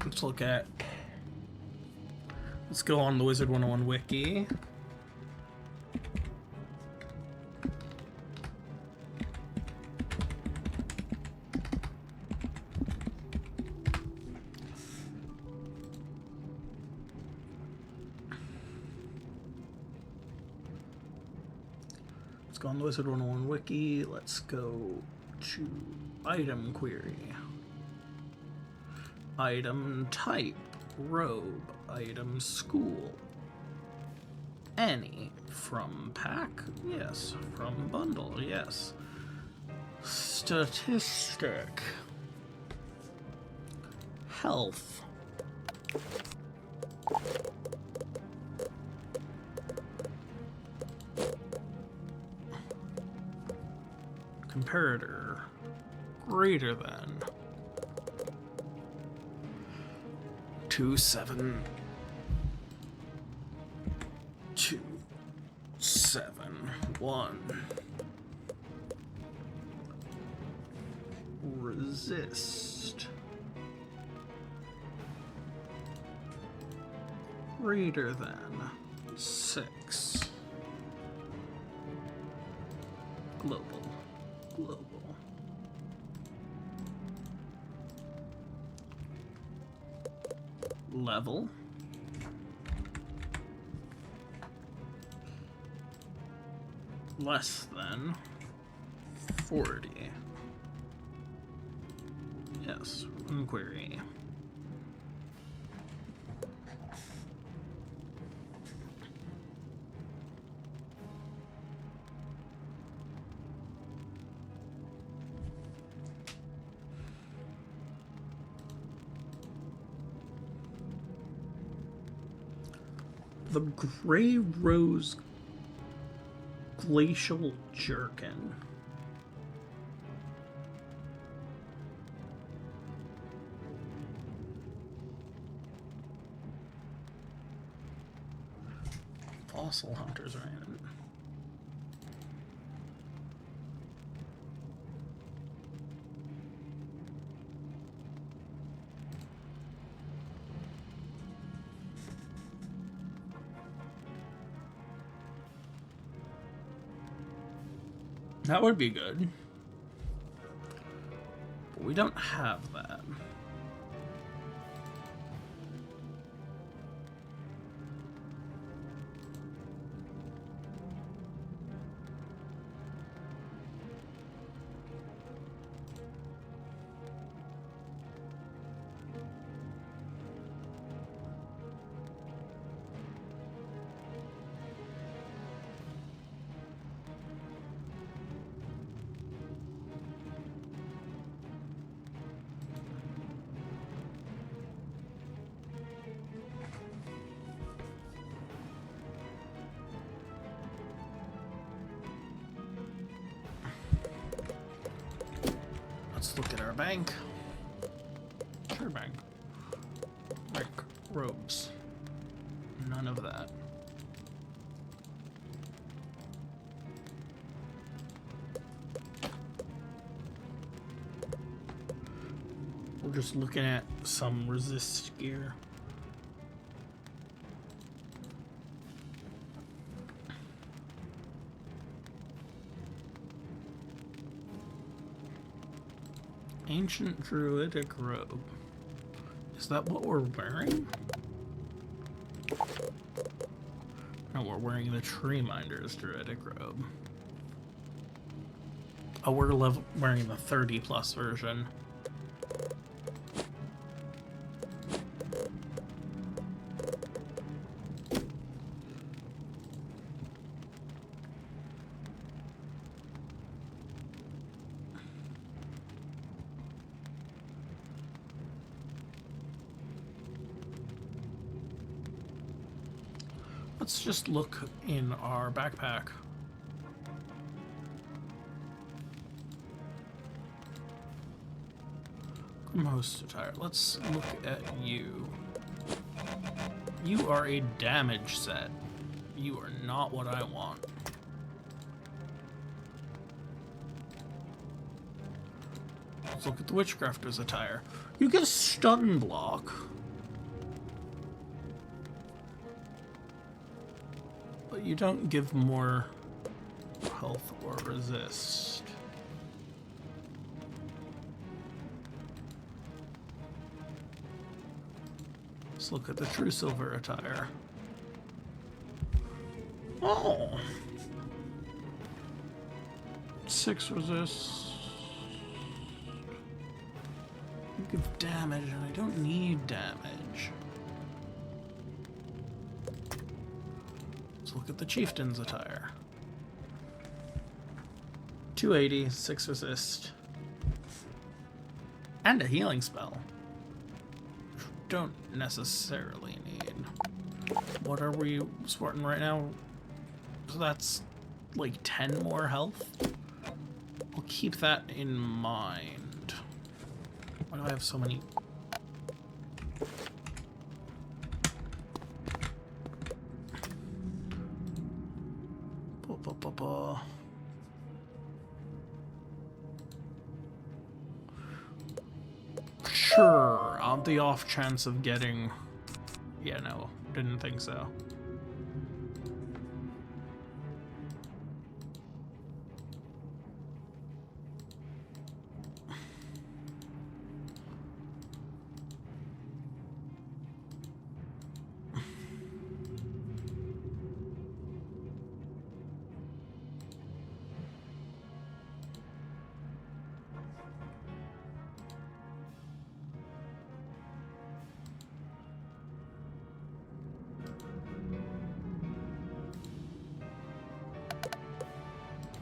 Let's look at... Let's go on the Wizard101 wiki. Let's go on the Wizard101 wiki. Let's go to item query. Item type, robe, item school. Any, from pack, yes. From bundle, yes. Statistic. Health. Comparator, greater than. 2, 7, 2, 7, 1. Resist. Greater than 6. Global. Global. Level. Less than 40. Yes, inquiry. The Gray Rose Glacial Jerkin. Fossil Hunters ran it. That would be good. But we don't have that. Let's look at our bank. Sure, bank. Bank. Robes. None of that. We're just looking at some resist gear. Ancient druidic robe. Is that what we're wearing? No, we're wearing the Tree Minder's druidic robe. Oh, we're wearing the 30+ version. Let's just look in our backpack. Most attire. Let's look at you. You are a damage set. You are not what I want. Let's look at the Witchcrafter's attire. You get a stun block. But you don't give more health or resist. Let's look at the True Silver attire. Oh! 6 resist. You give damage, and I don't need damage. Let's look at the Chieftain's attire. 280, 6 resist. And a healing spell. Don't necessarily need. What are we sporting right now? So that's like 10 more health. I'll keep that in mind. Why do I have so many? Sure, on the off chance of getting... Yeah, no, didn't think so.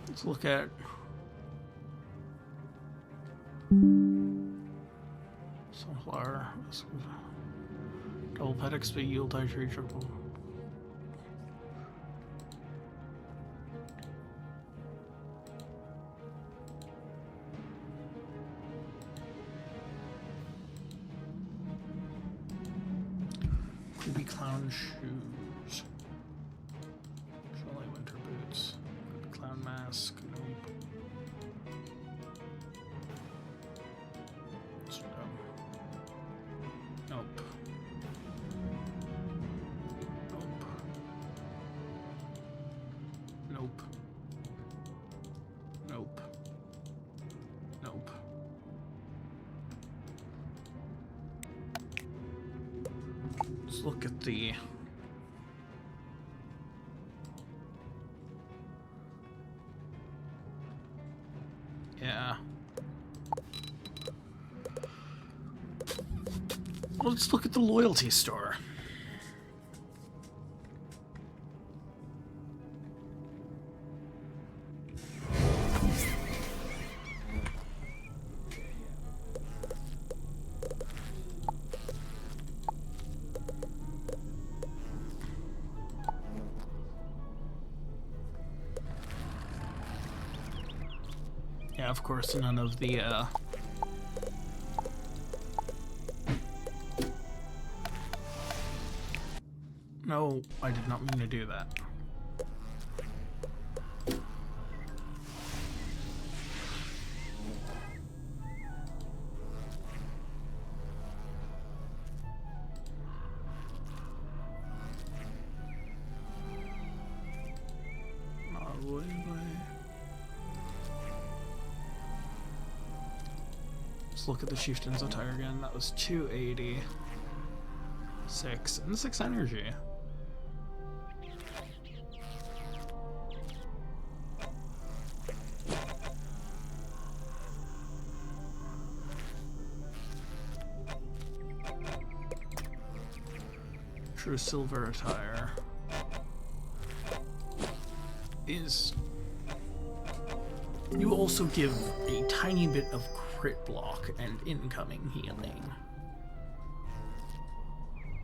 Let's look at Sunflower. Double pet XP, yield die tree triple. Creepy clown shoes. Jolly winter boots. Clown mask. Nope. So, nope. Nope. Nope. Nope. Let's look at the... Yeah. Let's look at the loyalty store. Yeah, of course, none of the, No, I did not mean to do that. look at the chieftain's attire again. That was 280, 6, and 6 energy. True silver attire is... You also give a tiny bit of crit block and incoming healing.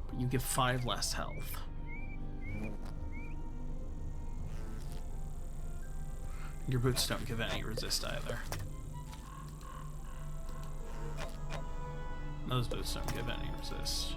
But you give 5 less health. Your boots don't give any resist either. Those boots don't give any resist.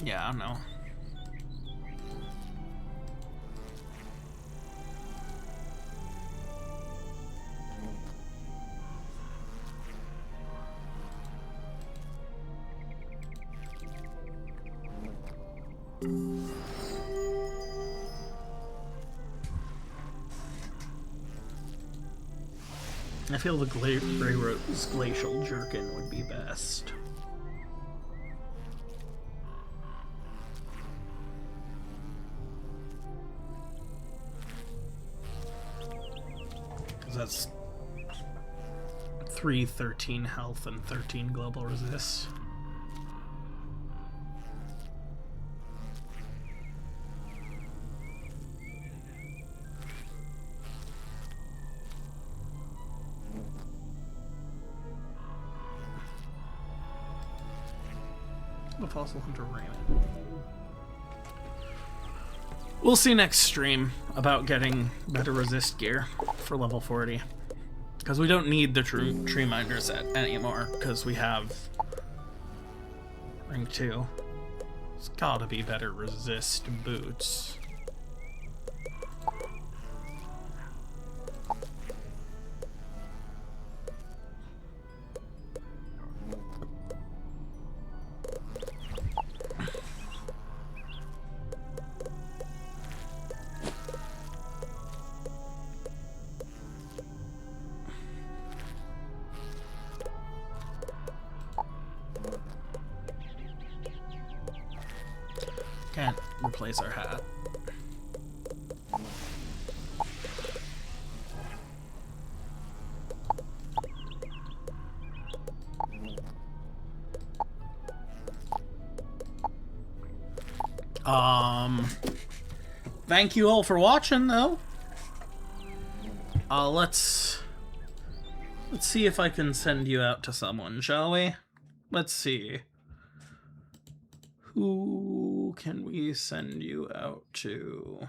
Yeah, I know. I feel the Grey Rose Glacial Jerkin would be best. That's 13 health and 13 global resist. The Fossil Hunter Raymond. We'll see next stream about getting better resist gear for level 40. Because we don't need the Tree Minder set anymore, because we have rank 2. It's gotta be better resist boots. Can't replace our hat. Thank you all for watching, though. Let's see if I can send you out to someone, shall we? Let's see. Who can we send you out to?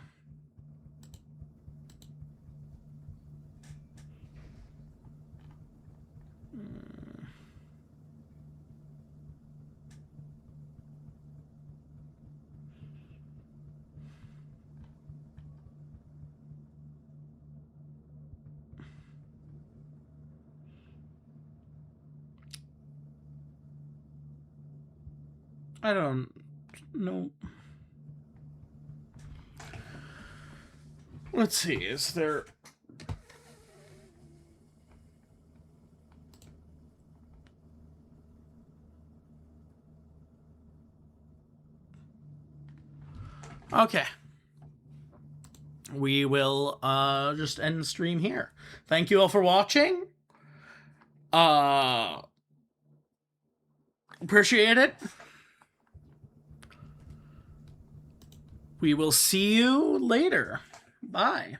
I don't know. Let's see, is there... Okay. we will just end the stream here. Thank you all for watching. Appreciate it. We will see you later. Bye.